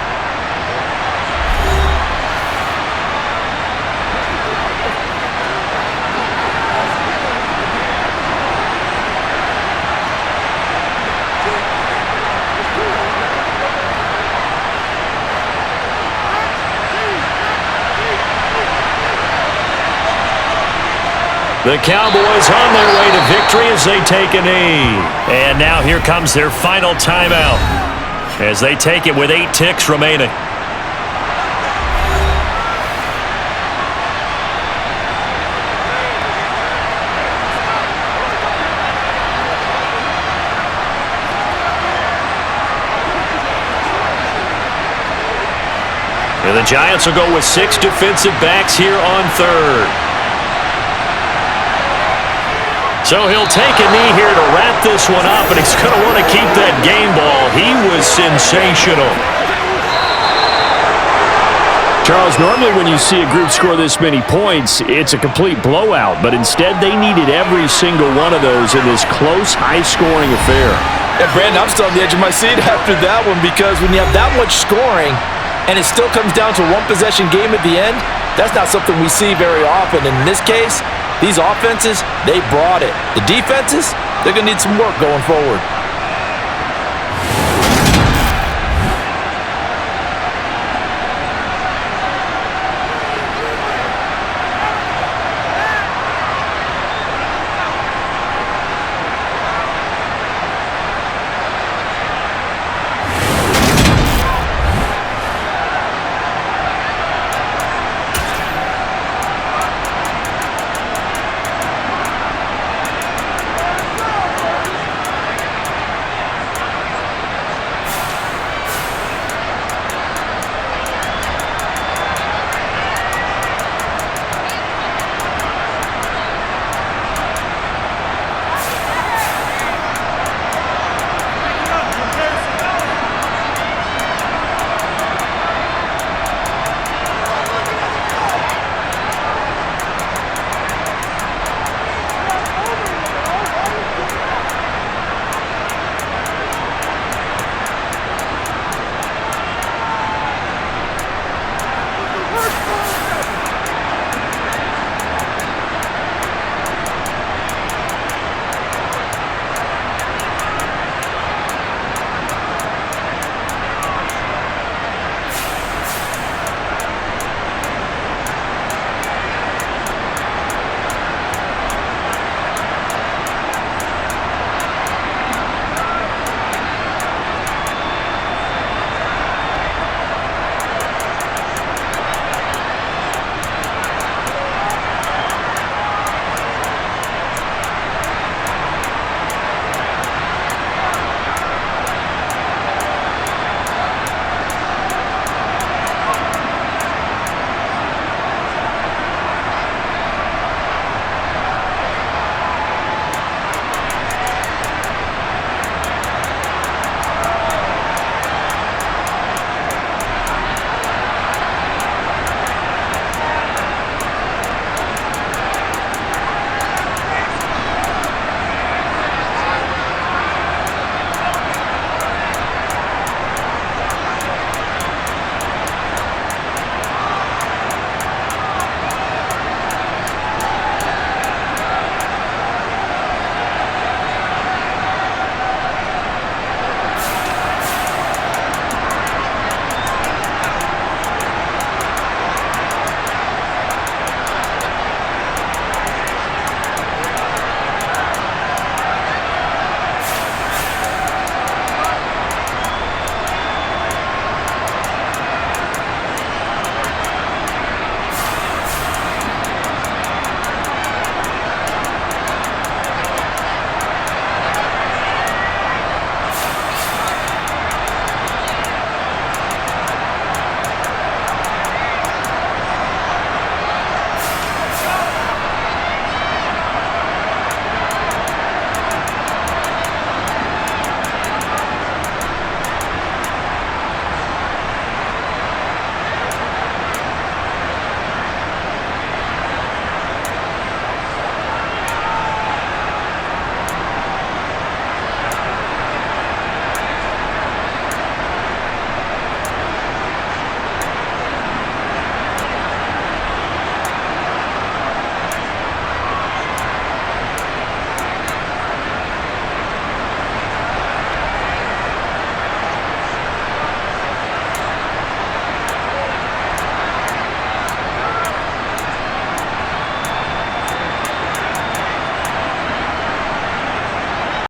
The Cowboys on their way to victory as they take a knee. And now here comes their final timeout as they take it with 8 ticks remaining. And the Giants will go with 6 defensive backs here on third. So he'll take a knee here to wrap this one up, and he's going to want to keep that game ball. He was sensational. Charles, normally when you see a group score this many points, it's a complete blowout, but instead they needed every single one of those in this close, high-scoring affair. And Brandon, I'm still on the edge of my seat after that one, because when you have that much scoring and it still comes down to a one-possession game at the end, that's not something we see very often. And in this case, these offenses, they brought it. The defenses, they're going to need some work going forward.